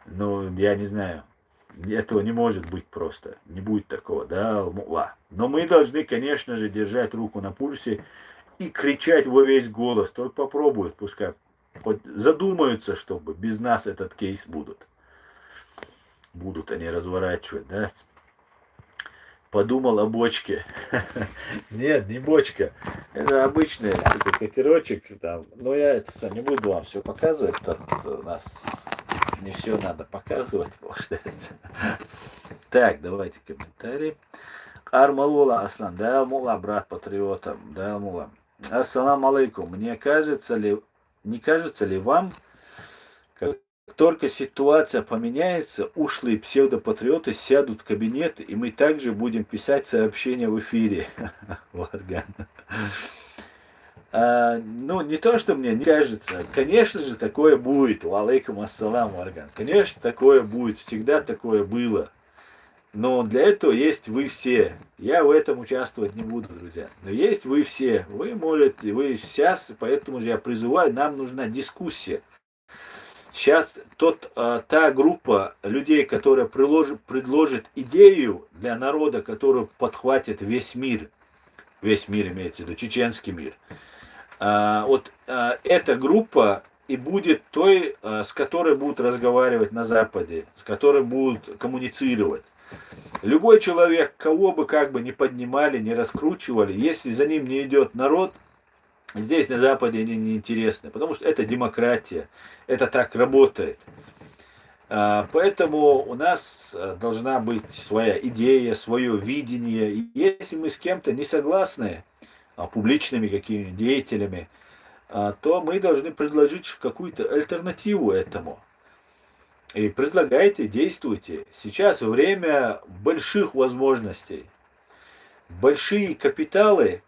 ну, я не знаю. Этого не может быть просто. Не будет такого, да, Но мы должны, конечно же, держать руку на пульсе и кричать во весь голос. Только попробуют, пускай задумаются, чтобы без нас этот кейс будут. Будут они разворачивать, да. Подумал о бочке. Нет, не бочка. Это обычный катерочек. Там. Но я это не буду вам все показывать. Тут у нас не все надо показывать. Так, давайте комментарии. Армалула Аслан. Да, мула, брат патриота. Да, мула. Ассалам алейкум. Не кажется ли вам, как только ситуация поменяется, ушлые псевдопатриоты сядут в кабинет, и мы также будем писать сообщения в эфире? Варган. Ну, не то, что мне не кажется. Конечно же, такое будет. Алейкум ассалам, Варган. Конечно, такое будет. Всегда такое было. Но для этого есть вы все. Я в этом участвовать не буду, друзья. Но есть вы все. Вы можете, вы сейчас, поэтому же я призываю, нам нужна дискуссия. Сейчас та группа людей, которая предложит идею для народа, которую подхватит весь мир имеется в виду, чеченский мир, эта группа и будет той, с которой будут разговаривать на Западе, с которой будут коммуницировать. Любой человек, кого бы как бы ни поднимали, не раскручивали, если за ним не идет народ, здесь на Западе они не интересны, потому что это демократия, это так работает. Поэтому у нас должна быть своя идея, свое видение. И если мы с кем-то не согласны, публичными какими-то деятелями, то мы должны предложить какую-то альтернативу этому. И предлагайте, действуйте. Сейчас время больших возможностей. Большие капиталы,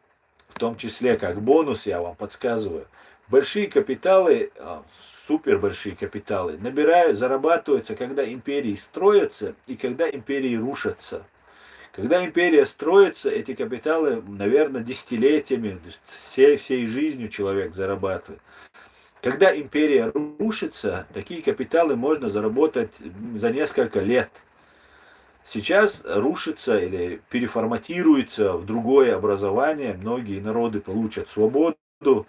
в том числе как бонус, я вам подсказываю, большие капиталы супер большие капиталы, зарабатываются, когда империи строятся и когда империи рушатся. Когда империя строится, эти капиталы, наверное, десятилетиями, всей жизнью человек зарабатывает. Когда империя рушится, такие капиталы можно заработать за несколько лет. Сейчас рушится или переформатируется в другое образование, многие народы получат свободу.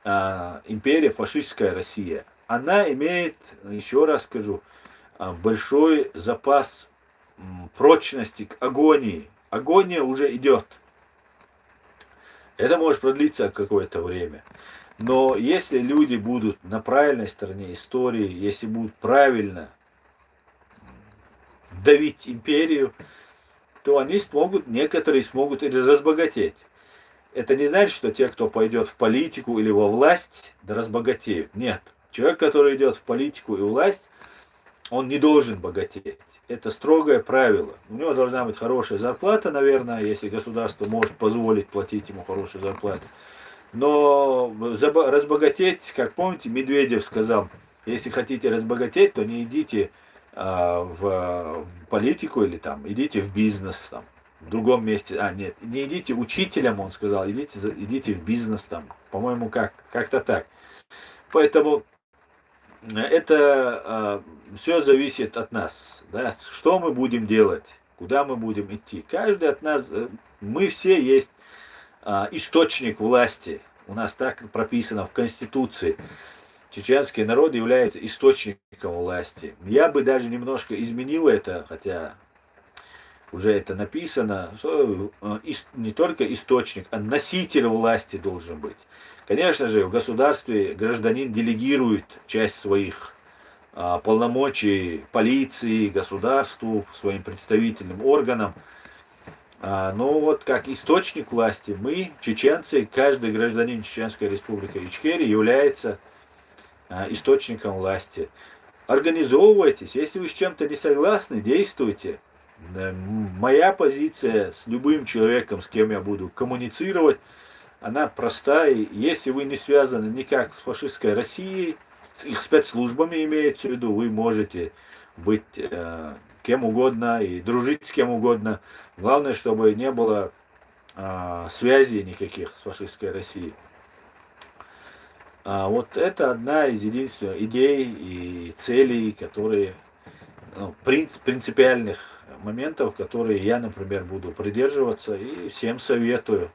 Империя, фашистская Россия, она имеет, еще раз скажу, большой запас прочности к агонии. Агония уже идет. Это может продлиться какое-то время. Но если люди будут на правильной стороне истории, если будут правильно давить империю, то они смогут, некоторые смогут и разбогатеть. Это не значит, что те, кто пойдет в политику или во власть, да разбогатеют. Нет. Человек, который идет в политику и власть, он не должен богатеть. Это строгое правило. У него должна быть хорошая зарплата, наверное, если государство может позволить платить ему хорошую зарплату. Но разбогатеть, как помните, Медведев сказал, если хотите разбогатеть, то не идите в политику или там, идите в бизнес там, в другом месте. Нет, не идите учителем, он сказал, идите в бизнес там. По-моему, как-то так. Поэтому это все зависит от нас. Да? Что мы будем делать, куда мы будем идти. Каждый от нас, мы все есть источник власти. У нас так прописано в Конституции. Чеченский народ является источником власти. Я бы даже немножко изменил это, хотя уже это написано. Не только источник, а носитель власти должен быть. Конечно же, в государстве гражданин делегирует часть своих полномочий полиции, государству, своим представительным органам. Но вот как источник власти мы, чеченцы, каждый гражданин Чеченской Республики Ичкерия является источником власти. Организовывайтесь, если вы с чем-то не согласны, действуйте. Моя позиция с любым человеком, с кем я буду коммуницировать, она простая. Если вы не связаны никак с фашистской Россией, с их спецслужбами имеется в виду, вы можете быть кем угодно и дружить с кем угодно. Главное, чтобы не было связей никаких с фашистской Россией. Вот это одна из единственных идей и целей, которые, принципиальных моментов, которые я, например, буду придерживаться и всем советую.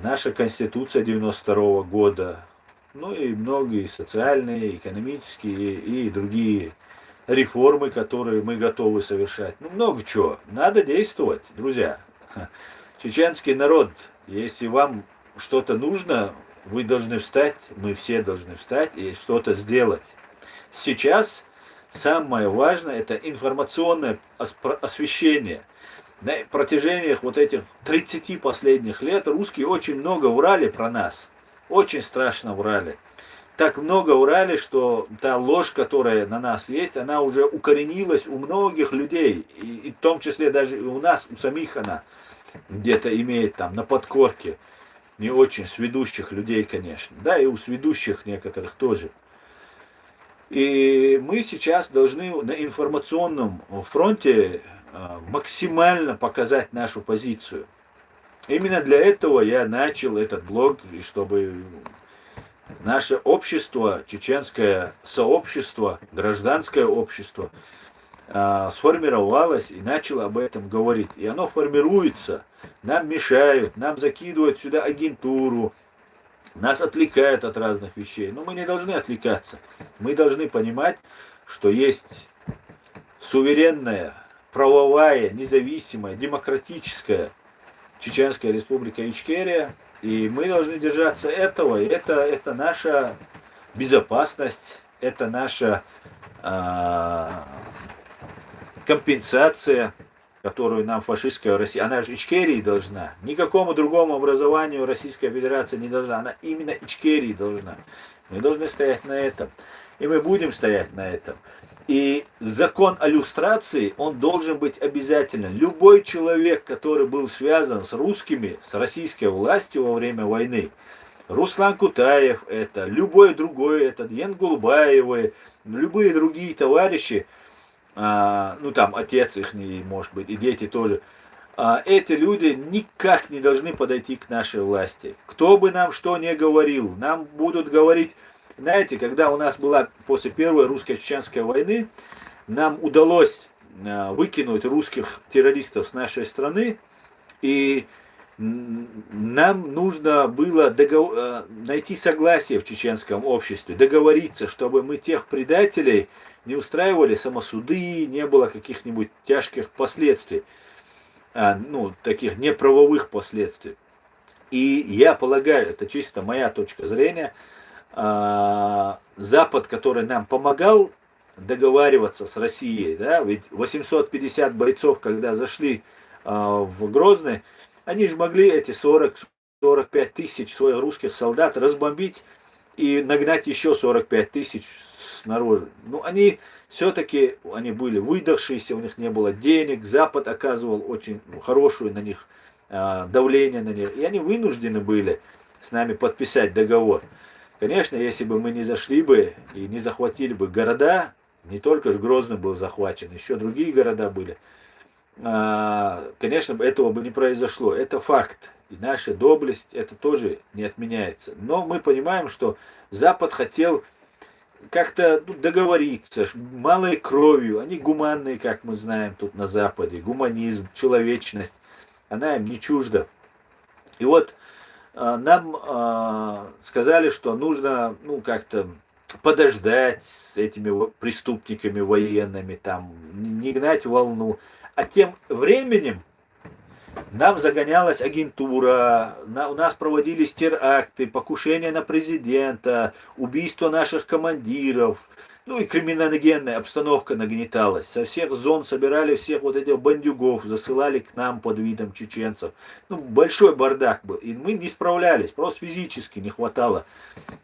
Наша Конституция 92 года, ну и многие социальные, экономические и другие реформы, которые мы готовы совершать. Много чего. Надо действовать, друзья. Чеченский народ, если вам что-то нужно, вы должны встать, мы все должны встать и что-то сделать. Сейчас самое важное — это информационное освещение. На протяжении вот этих 30 последних лет русские очень много врали про нас. Очень страшно врали. Так много врали, что та ложь, которая на нас есть, она уже укоренилась у многих людей. И в том числе даже у нас, у самих она где-то имеет там на подкорке. Не очень сведущих людей, конечно. Да, и у сведущих некоторых тоже. И мы сейчас должны на информационном фронте максимально показать нашу позицию. Именно для этого я начал этот блог, чтобы наше общество, чеченское сообщество, гражданское общество сформировалось и начало об этом говорить. И оно формируется, нам мешают, нам закидывают сюда агентуру, нас отвлекают от разных вещей. Но мы не должны отвлекаться. Мы должны понимать, что есть суверенная, правовая, независимая, демократическая Чеченская Республика Ичкерия. И мы должны держаться этого. И это наша безопасность, это наша компенсация, которую нам фашистская Россия, она же Ичкерии должна. Никакому другому образованию Российская Федерация не должна. Она именно Ичкерии должна. Мы должны стоять на этом. И мы будем стоять на этом. И закон о люстрации, он должен быть обязательным. Любой человек, который был связан с русскими, с российской властью во время войны, Руслан Кутаев, это любой другой, это Янгулбаевы, любые другие товарищи, ну там отец их, может быть, и дети тоже, эти люди никак не должны подойти к нашей власти. Кто бы нам что ни говорил, нам будут говорить, знаете, когда у нас была после Первой русско-чеченской войны, нам удалось выкинуть русских террористов с нашей страны, и нам нужно было найти согласие в чеченском обществе, договориться, чтобы мы тех предателей не устраивали самосуды, не было каких-нибудь тяжких последствий, ну, таких неправовых последствий. И я полагаю, это чисто моя точка зрения, Запад, который нам помогал договариваться с Россией, да, ведь 850 бойцов, когда зашли в Грозный, они же могли эти 40-45 тысяч своих русских солдат разбомбить и нагнать еще 45 тысяч снаружи. Ну, они все-таки, они были выдохшиеся, у них не было денег, Запад оказывал очень хорошее на них давление на них, и они вынуждены были с нами подписать договор. Конечно, если бы мы не зашли бы и не захватили бы города, не только же Грозный был захвачен, еще другие города были, конечно, этого бы не произошло. Это факт. И наша доблесть, это тоже не отменяется. Но мы понимаем, что Запад хотел как-то договориться, малой кровью. Они гуманные, как мы знаем тут на Западе. Гуманизм, человечность, она им не чужда. И вот нам сказали, что нужно, ну, как-то подождать с этими преступниками военными, там, не гнать волну. А тем временем нам загонялась агентура, у нас проводились теракты, покушения на президента, убийство наших командиров, ну и криминогенная обстановка нагнеталась. Со всех зон собирали всех вот этих бандюгов, засылали к нам под видом чеченцев. Ну, большой бардак был, и мы не справлялись, просто физически не хватало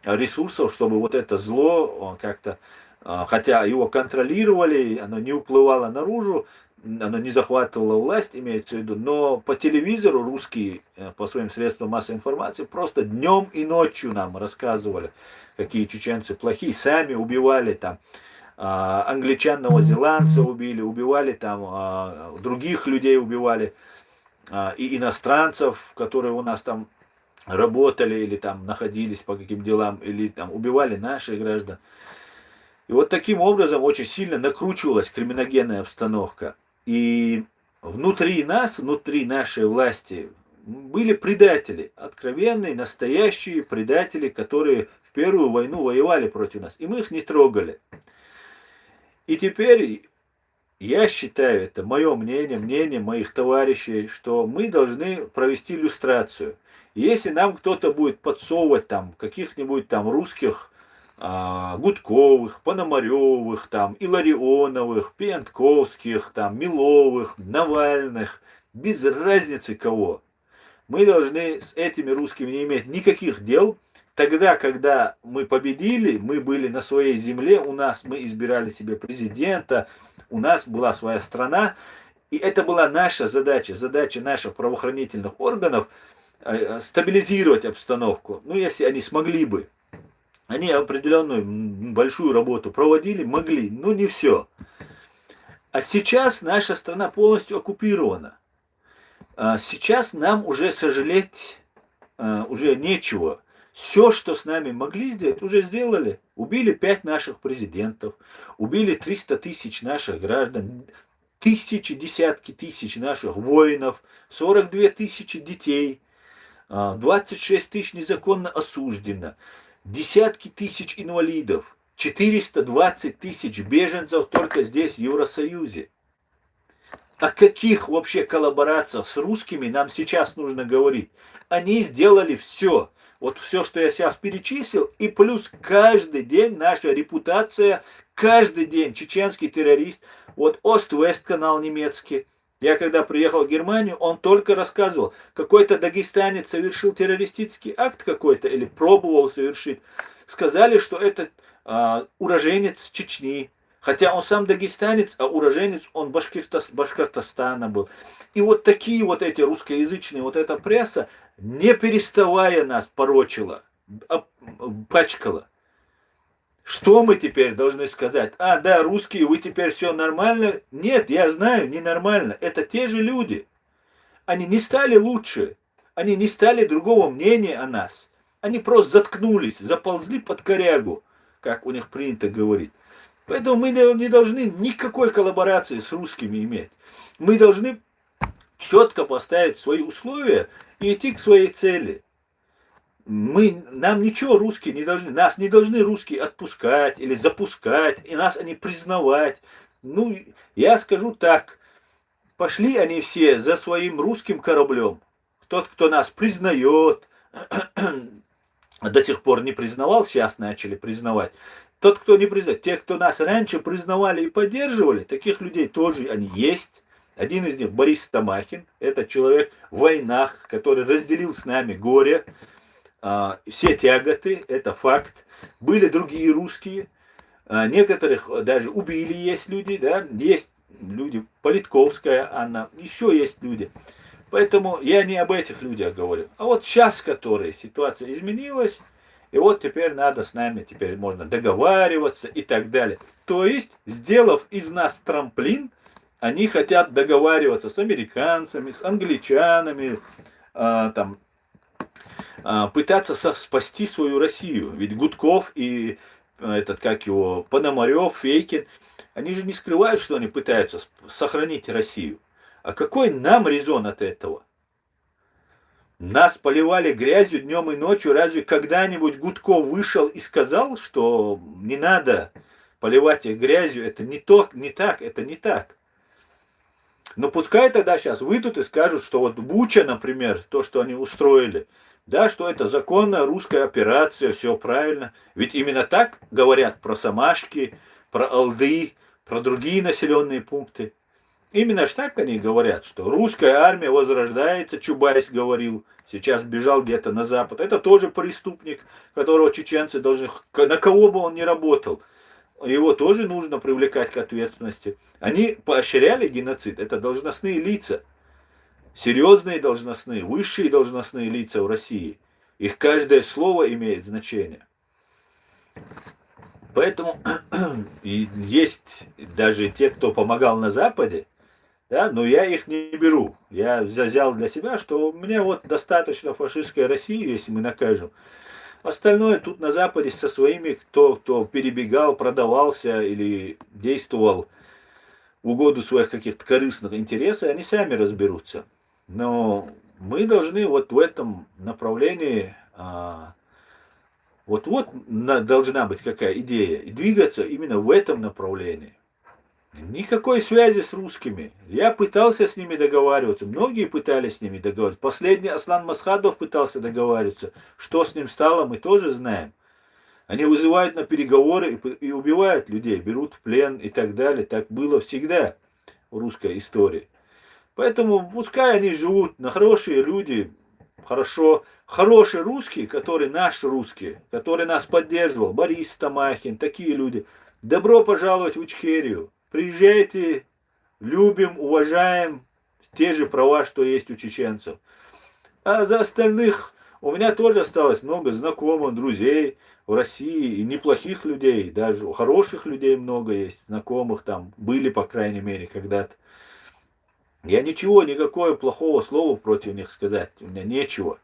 ресурсов, чтобы вот это зло как-то, хотя его контролировали, оно не уплывало наружу, оно не захватывало власть, имеется в виду, но по телевизору русские, по своим средствам массовой информации, просто днем и ночью нам рассказывали, какие чеченцы плохие, сами убивали там, англичан, новозеландца убивали там, других людей убивали, и иностранцев, которые у нас там работали или там находились по каким делам, или там убивали наших граждан. И вот таким образом очень сильно накручивалась криминогенная обстановка. И внутри нас, внутри нашей власти были предатели, откровенные, настоящие предатели, которые в Первую войну воевали против нас. И мы их не трогали. И теперь я считаю, это мое мнение, мнение моих товарищей, что мы должны провести люстрацию. Если нам кто-то будет подсовывать там каких-нибудь там русских Гудковых, Пономаревых, там, Илларионовых, Пьянковских, там, Миловых, Навальных, без разницы кого. Мы должны с этими русскими не иметь никаких дел. Тогда, когда мы победили, мы были на своей земле, у нас мы избирали себе президента, у нас была своя страна, и это была наша задача, задача наших правоохранительных органов стабилизировать обстановку. Ну, если они смогли бы. Они определенную большую работу проводили, могли, но не все. А сейчас наша страна полностью оккупирована. Сейчас нам уже сожалеть уже нечего. Все, что с нами могли сделать, уже сделали. Убили 5 наших президентов, убили 300 тысяч наших граждан, тысячи, десятки тысяч наших воинов, 42 тысячи детей, 26 тысяч незаконно осуждено. Десятки тысяч инвалидов, 420 тысяч беженцев только здесь, в Евросоюзе. О каких вообще коллаборациях с русскими нам сейчас нужно говорить? Они сделали все. Вот все, что я сейчас перечислил, и плюс каждый день наша репутация, каждый день чеченский террорист, вот Ост-Вест канал немецкий. Я когда приехал в Германию, он только рассказывал, какой-то дагестанец совершил террористический акт какой-то или пробовал совершить. Сказали, что это уроженец Чечни. Хотя он сам дагестанец, а уроженец он Башкортостана был. И вот такие вот эти русскоязычные, вот эта пресса, не переставая нас порочила. пачкала. Что мы теперь должны сказать? А, да, русские, вы теперь все нормально? Нет, я знаю, ненормально. Это те же люди. Они не стали лучше. Они не стали другого мнения о нас. Они просто заткнулись, заползли под корягу, как у них принято говорить. Поэтому мы не должны никакой коллаборации с русскими иметь. Мы должны четко поставить свои условия и идти к своей цели. Нам ничего русские не должны, нас не должны русские отпускать или запускать, и нас они признавать. Ну, я скажу так, пошли они все за своим русским кораблем. Тот, кто нас признает, до сих пор не признавал, сейчас начали признавать. Тот, кто не признает, те, кто нас раньше признавали и поддерживали, таких людей тоже они есть. Один из них Борис Тамахин, это человек в войнах, который разделил с нами горе, все тяготы, это факт. Были другие русские, некоторых даже убили, есть люди, да, есть люди, Политковская Анна, еще есть люди. Поэтому я не об этих людях говорю. А вот сейчас, которые ситуация изменилась, и вот теперь надо с нами, теперь можно договариваться и так далее. То есть, сделав из нас трамплин, они хотят договариваться с американцами, с англичанами, там, пытаться спасти свою Россию. Ведь Гудков и этот, как его, Пономарев, Фейкин, они же не скрывают, что они пытаются сохранить Россию. А какой нам резон от этого? Нас поливали грязью днем и ночью. Разве когда-нибудь Гудков вышел и сказал, что не надо поливать их грязью? Это не так, это не так. Но пускай тогда сейчас выйдут и скажут, что вот Буча, например, то, что они устроили, да, что это законная русская операция, все правильно. Ведь именно так говорят про Самашки, про Алды, про другие населенные пункты. Именно ж так они говорят, что русская армия возрождается, Чубайс говорил, сейчас бежал где-то на запад. Это тоже преступник, которого чеченцы должны, на кого бы он ни работал, его тоже нужно привлекать к ответственности. Они поощряли геноцид, это должностные лица, серьезные должностные, высшие должностные лица в России. Их каждое слово имеет значение. Поэтому и есть даже те, кто помогал на Западе, да, но я их не беру. Я взял для себя, что мне вот достаточно фашистской России, если мы накажем. Остальное тут на Западе со своими, кто перебегал, продавался или действовал в угоду своих каких-то корыстных интересов, они сами разберутся. Но мы должны вот в этом направлении, должна быть какая идея, и двигаться именно в этом направлении. Никакой связи с русскими. Я пытался с ними договариваться. Многие пытались с ними договариваться. Последний Аслан Масхадов пытался договариваться. Что с ним стало, мы тоже знаем. Они вызывают на переговоры и убивают людей, берут в плен и так далее. Так было всегда в русской истории. Поэтому пускай они живут на хорошие люди, хорошо. Хороший русский, который наш русский, который нас поддерживал, Борис Тамахин, такие люди. Добро пожаловать в Ичкерию. Приезжайте, любим, уважаем, те же права, что есть у чеченцев. А за остальных у меня тоже осталось много знакомых, друзей в России, и неплохих людей, даже хороших людей много есть, знакомых там, были, по крайней мере, когда-то. Я ничего, никакого плохого слова против них сказать, у меня нечего,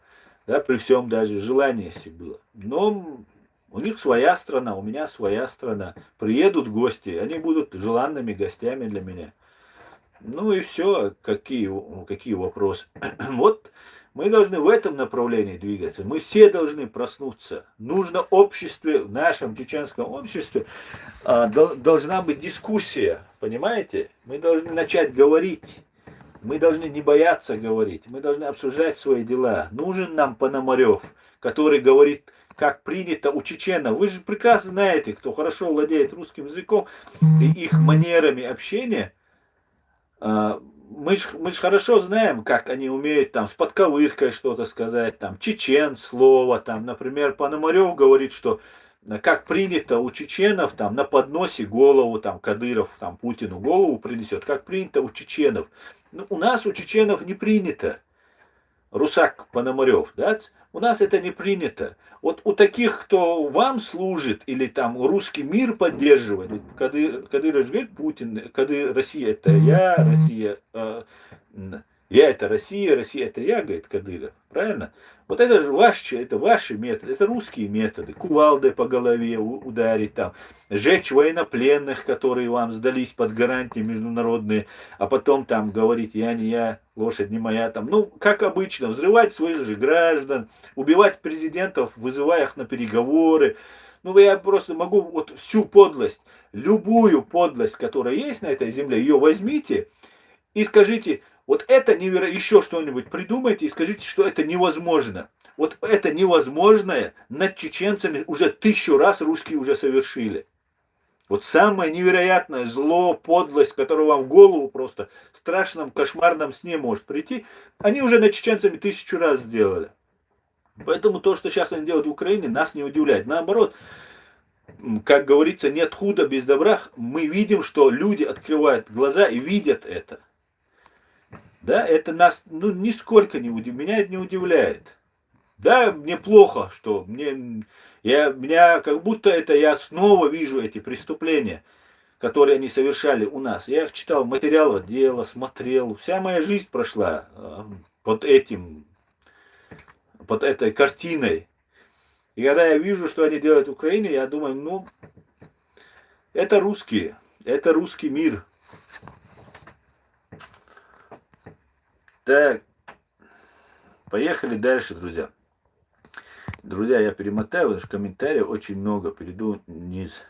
да, при всем даже желании, если было. Но у них своя страна, у меня своя страна. Приедут гости, они будут желанными гостями для меня. Ну и все, какие вопросы. Вот мы должны в этом направлении двигаться. Мы все должны проснуться. Нужно обществе, в нашем чеченском обществе, должна быть дискуссия, понимаете? Мы должны начать говорить. Мы должны не бояться говорить. Мы должны обсуждать свои дела. Нужен нам Пономарев, который говорит, как принято у чеченов. Вы же прекрасно знаете, кто хорошо владеет русским языком и их манерами общения. Мы ж хорошо знаем, как они умеют там с подковыркой что-то сказать, там чечен слово, там, например, Пономарев говорит, что как принято у чеченов, там на подносе голову, там Кадыров, там Путину голову принесет, как принято у чеченов. Ну, у нас у чеченов не принято. Русак Пономарев, да, у нас это не принято. Вот у таких, кто вам служит или там русский мир поддерживает, вот Кадыров говорит, Путин, Россия это я, Россия, я это Россия, Россия это я, говорит Кадыров, правильно? Вот это же это ваши методы, это русские методы. Кувалдой по голове ударить там, сжечь военнопленных, которые вам сдались под гарантии международные, а потом там говорить, я не я, лошадь не моя, там, ну, как обычно, взрывать своих же граждан, убивать президентов, вызывая их на переговоры. Ну, я просто могу вот всю подлость, любую подлость, которая есть на этой земле, ее возьмите и скажите, вот это невероятно, еще что-нибудь придумайте и скажите, что это невозможно. Вот это невозможное над чеченцами уже 1000 раз русские уже совершили. Вот самое невероятное зло, подлость, которая вам в голову просто в страшном кошмарном сне может прийти, они уже над чеченцами 1000 раз сделали. Поэтому то, что сейчас они делают в Украине, нас не удивляет. Наоборот, как говорится, нет худа без добра. Мы видим, что люди открывают глаза и видят это. Да, это нас нисколько не удивляет, меня это не удивляет. Да, мне плохо, что меня как будто это я снова вижу эти преступления, которые они совершали у нас. Я их читал, материалы дела, смотрел, вся моя жизнь прошла под этой картиной. И когда я вижу, что они делают в Украине, я думаю, ну, это русские, это русский мир. Так, поехали дальше, друзья. Друзья, я перемотаю, потому что комментариев очень много. Перейду вниз.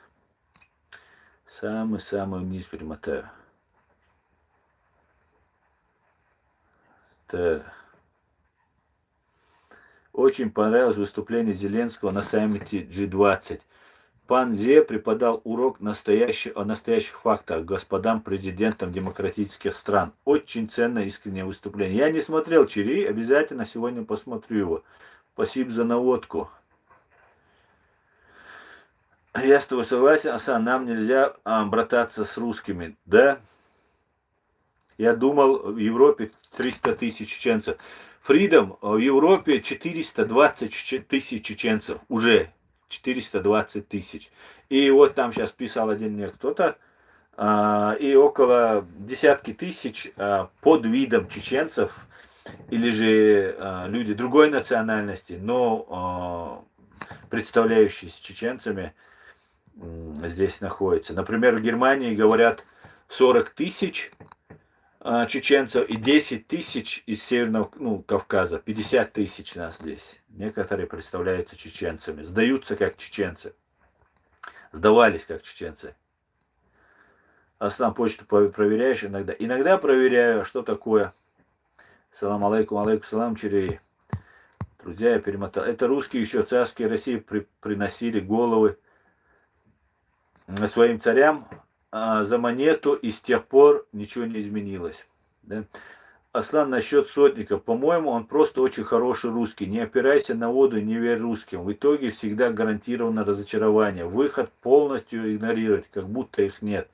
Самый-самый вниз перемотаю. Так. Очень понравилось выступление Зеленского на саммите G20. Пан Зе преподал урок о настоящих фактах господам президентам демократических стран. Очень ценное искреннее выступление. Я не смотрел Чири, обязательно сегодня посмотрю его. Спасибо за наводку. Я с тобой согласен, Асан, нам нельзя брататься с русскими. Да? Я думал, в Европе 300 тысяч чеченцев. Фридом, в Европе 420 тысяч чеченцев. Уже 420 тысяч. И вот там сейчас писал один мне кто-то, и около десятки тысяч под видом чеченцев, или же люди другой национальности, но представляющиеся чеченцами, здесь находятся. Например, в Германии говорят 40 тысяч чеченцев и 10 тысяч из Северного Кавказа. 50 тысяч нас здесь. Некоторые представляются чеченцами. Сдаются как чеченцы. Сдавались как чеченцы. Аслан, почту проверяешь иногда. Иногда проверяю, что такое. Салам алейкум, алейкум салам, Чирей. Друзья, я перемотал. Это русские еще царские России приносили головы своим царям за монету, и с тех пор ничего не изменилось. Да? Аслан, насчет сотника. По-моему, он просто очень хороший русский. Не опирайся на воду, не верь русским. В итоге всегда гарантировано разочарование. Выход полностью игнорировать, как будто их нет.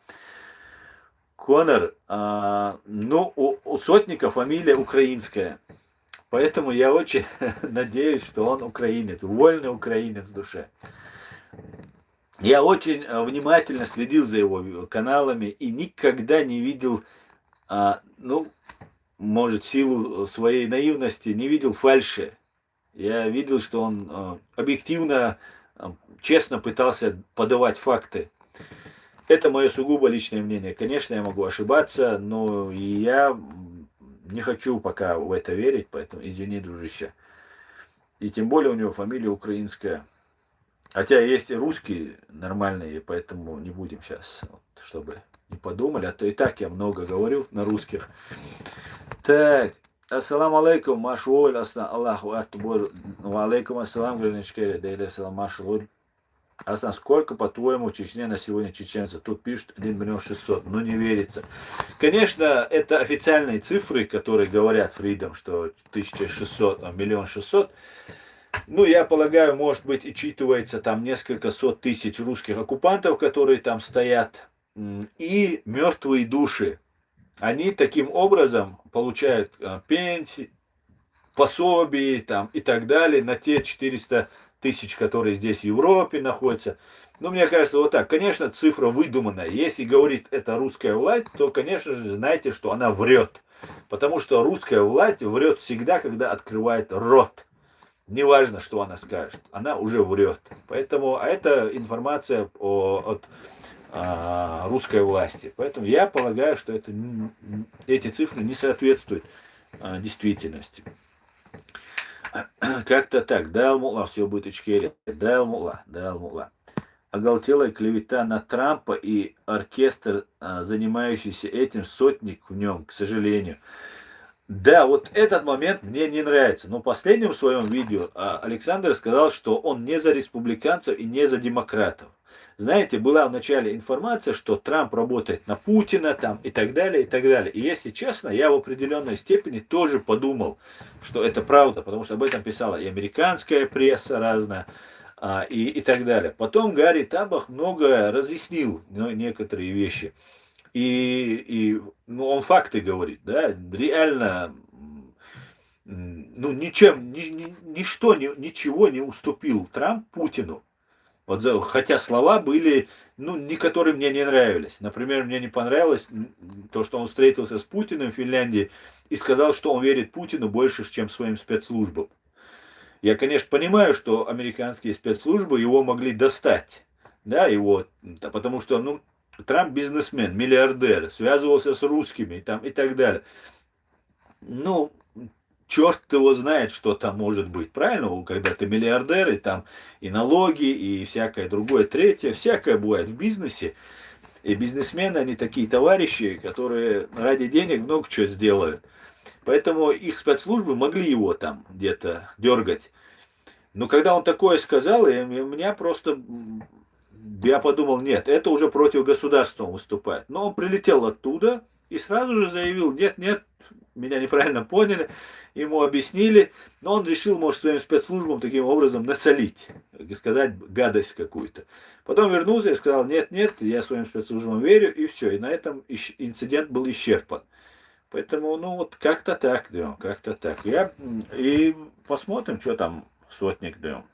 Конор, у сотника фамилия украинская. Поэтому я очень надеюсь, что он украинец. Вольный украинец в душе. Я очень внимательно следил за его каналами и никогда не видел, может, в силу своей наивности, не видел фальши. Я видел, что он объективно, честно пытался подавать факты. Это мое сугубо личное мнение. Конечно, я могу ошибаться, но и я не хочу пока в это верить, поэтому извини, дружище. И тем более у него фамилия украинская. Хотя есть и русские нормальные, поэтому не будем сейчас, чтобы не подумали. А то и так я много говорю на русских. Так, ассаламу алейкум, машуль, Аллаху акбар, ва алейкум ассалам, граничкере, дейля салам, машуль. Аслан, сколько, по-твоему, в Чечне на сегодня чеченцев? Тут пишут 1 600 000, но не верится. Конечно, это официальные цифры, которые говорят Freedom, что 1600, 1 600 000. Я полагаю, может быть, учитывается там несколько сот тысяч русских оккупантов, которые там стоят, и мертвые души. Они таким образом получают пенсии, пособий там, и так далее на те 400 тысяч, которые здесь в Европе находятся. Ну, мне кажется, вот так. Конечно, цифра выдуманная. Если говорит это русская власть, то, конечно же, знайте, что она врет. Потому что русская власть врет всегда, когда открывает рот. Неважно, что она скажет, она уже врет. Поэтому, а это информация от русской власти. Поэтому я полагаю, что эти цифры не соответствуют действительности. Как-то так. Дал мула, все будет Ичкерия. Дал мула, дал мула. Оголтелая клевета на Трампа и оркестр, занимающийся этим, сотник в нем, к сожалению. Да, вот этот момент мне не нравится. Но в последнем своем видео Александр сказал, что он не за республиканцев и не за демократов. Знаете, была вначале информация, что Трамп работает на Путина там и так далее, и так далее. И если честно, я в определенной степени тоже подумал, что это правда, потому что об этом писала и американская пресса разная, и так далее. Потом Гарри Табах многое разъяснил, некоторые вещи. Ну, он факты говорит, да, реально, ну, ничего не уступил Трамп Путину. Вот, хотя слова были, ну, некоторые мне не нравились. Например, мне не понравилось то, что он встретился с Путиным в Финляндии и сказал, что он верит Путину больше, чем своим спецслужбам. Я, конечно, понимаю, что американские спецслужбы его могли достать, да, его, потому что, ну, Трамп бизнесмен, миллиардер, связывался с русскими там, и так далее. Ну, черт его знает, что там может быть, правильно? Когда ты миллиардер, и там и налоги, и всякое другое, третье, всякое бывает в бизнесе. И бизнесмены, они такие товарищи, которые ради денег много чего сделают. Поэтому их спецслужбы могли его там где-то дергать. Но когда он такое сказал, и меня просто... Я подумал, нет, это уже против государства он выступает. Но он прилетел оттуда и сразу же заявил, нет, меня неправильно поняли, ему объяснили, но он решил, может, своим спецслужбам таким образом насолить, сказать гадость какую-то. Потом вернулся и сказал, нет, я своим спецслужбам верю, и все. И на этом инцидент был исчерпан. Поэтому, ну, вот как-то так, да, как-то так. И посмотрим, что там сотник, да,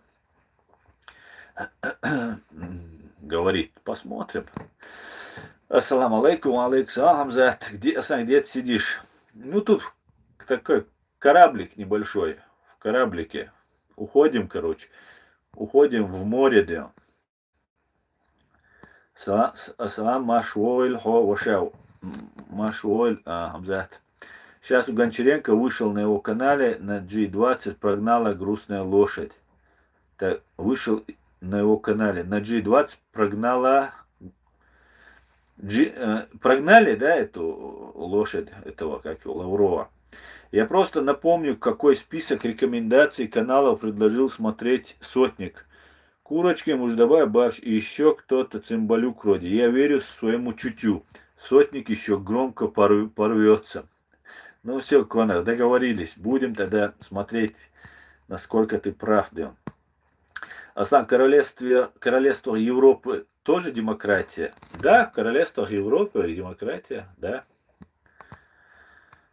говорит. Посмотрим. Ассаламу алейкум, алейкум, Хамзат. Где ты сидишь? Ну, тут такой кораблик небольшой. В кораблике. Уходим, короче. Уходим в море, да. Ассалам Машуэль Хо Вашау. Машуэль Хамзат. Сейчас у Гончаренко вышел на его канале на G20 прогнала грустная лошадь. Так, вышел на его канале на G20 прогнала... прогнали, да, эту лошадь, этого, как его, Лаврова. Я просто напомню, какой список рекомендаций каналов предложил смотреть Сотник. Курочки, Муждабай, Бабш и еще кто-то, Цимбалюк вроде. Я верю своему чутью. Сотник еще громко порвется. Ну все, Конор, договорились. Будем тогда смотреть, насколько ты прав, да. Аслан, королевство Европы тоже демократия? Да, в королевствах Европы демократия, да.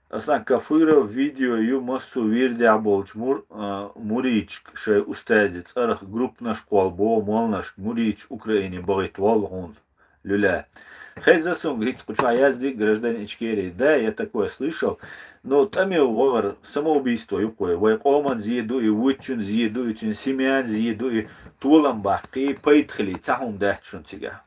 Аслан Кафыров, видео юмасу вирдя болч мурич ше устазец арах группна школ бо молнаш мурич Украине багитвал он люля. Хайзасун говорит, язды гражданин Ичкерии. Да, я такое слышал. Но там и вовар самоубийство юкое. Вайкоман зиеду и вучун зиеду и семян зиеду и туламбах и пойтхли цахум дахчун тига.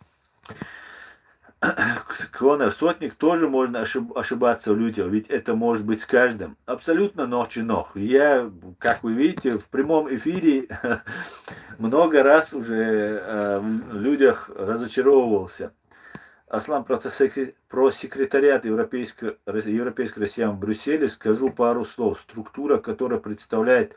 Конор, Сотник, тоже можно ошибаться в людях, ведь это может быть с каждым. Абсолютно ног и ног. Я, как вы видите, в прямом эфире много раз уже в людях разочаровывался. Аслан, про секретариат европейской россиян в Брюсселе скажу пару слов. Структура, которая представляет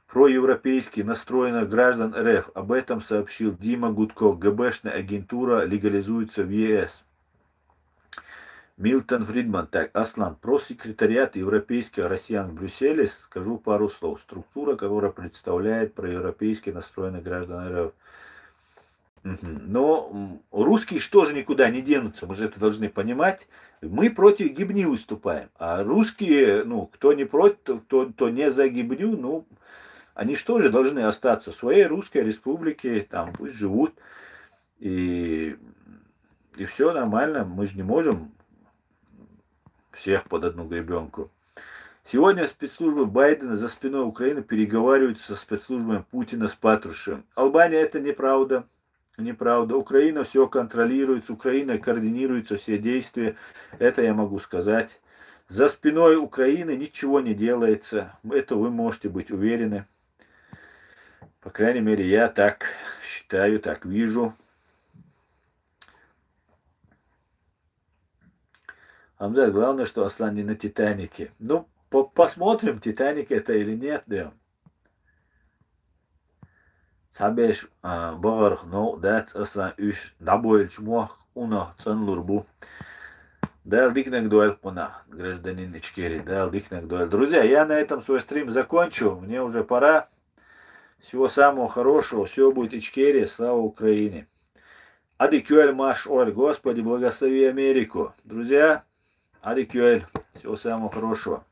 проевропейски настроенных граждан РФ. Об этом сообщил Дима Гудков. ГБшная агентура легализуется в ЕС. Милтон Фридман. Так, Аслан, про секретариат европейских россиян в Брюсселе скажу пару слов. Структура, которая представляет проевропейски настроенных граждан РФ. Мгм. Но русские что же никуда не денутся, мы же это должны понимать. Мы против гибни выступаем, а русские, ну, кто не против, кто не за гибню, ну, они что же должны остаться в своей русской республике, там пусть живут, и, и все нормально, мы же не можем всех под одну гребенку. Сегодня спецслужбы Байдена за спиной Украины переговариваются со спецслужбами Путина с Патрушевым. Албания это неправда. Неправда. Украина все контролирует, с Украиной координируются все действия. Это я могу сказать. За спиной Украины ничего не делается. Это вы можете быть уверены. По крайней мере, я так считаю, так вижу. Амзат, главное, что Аслан не на Титанике. Ну, посмотрим, Титаник это или нет, да. Sabes bağır no that's aslan üç double чмох уно ценлурбу. Дал дикнак дуэль пуна, гражданин Ичкери, дал дикнак дуэль. Друзья, я на этом свой стрим закончу. Мне уже пора. Всего самого хорошего. Все будет Ичкери. Слава Украине. Адикюэль маш оль. Господи, благослови Америку. Друзья, адикюэль. Всего самого хорошего.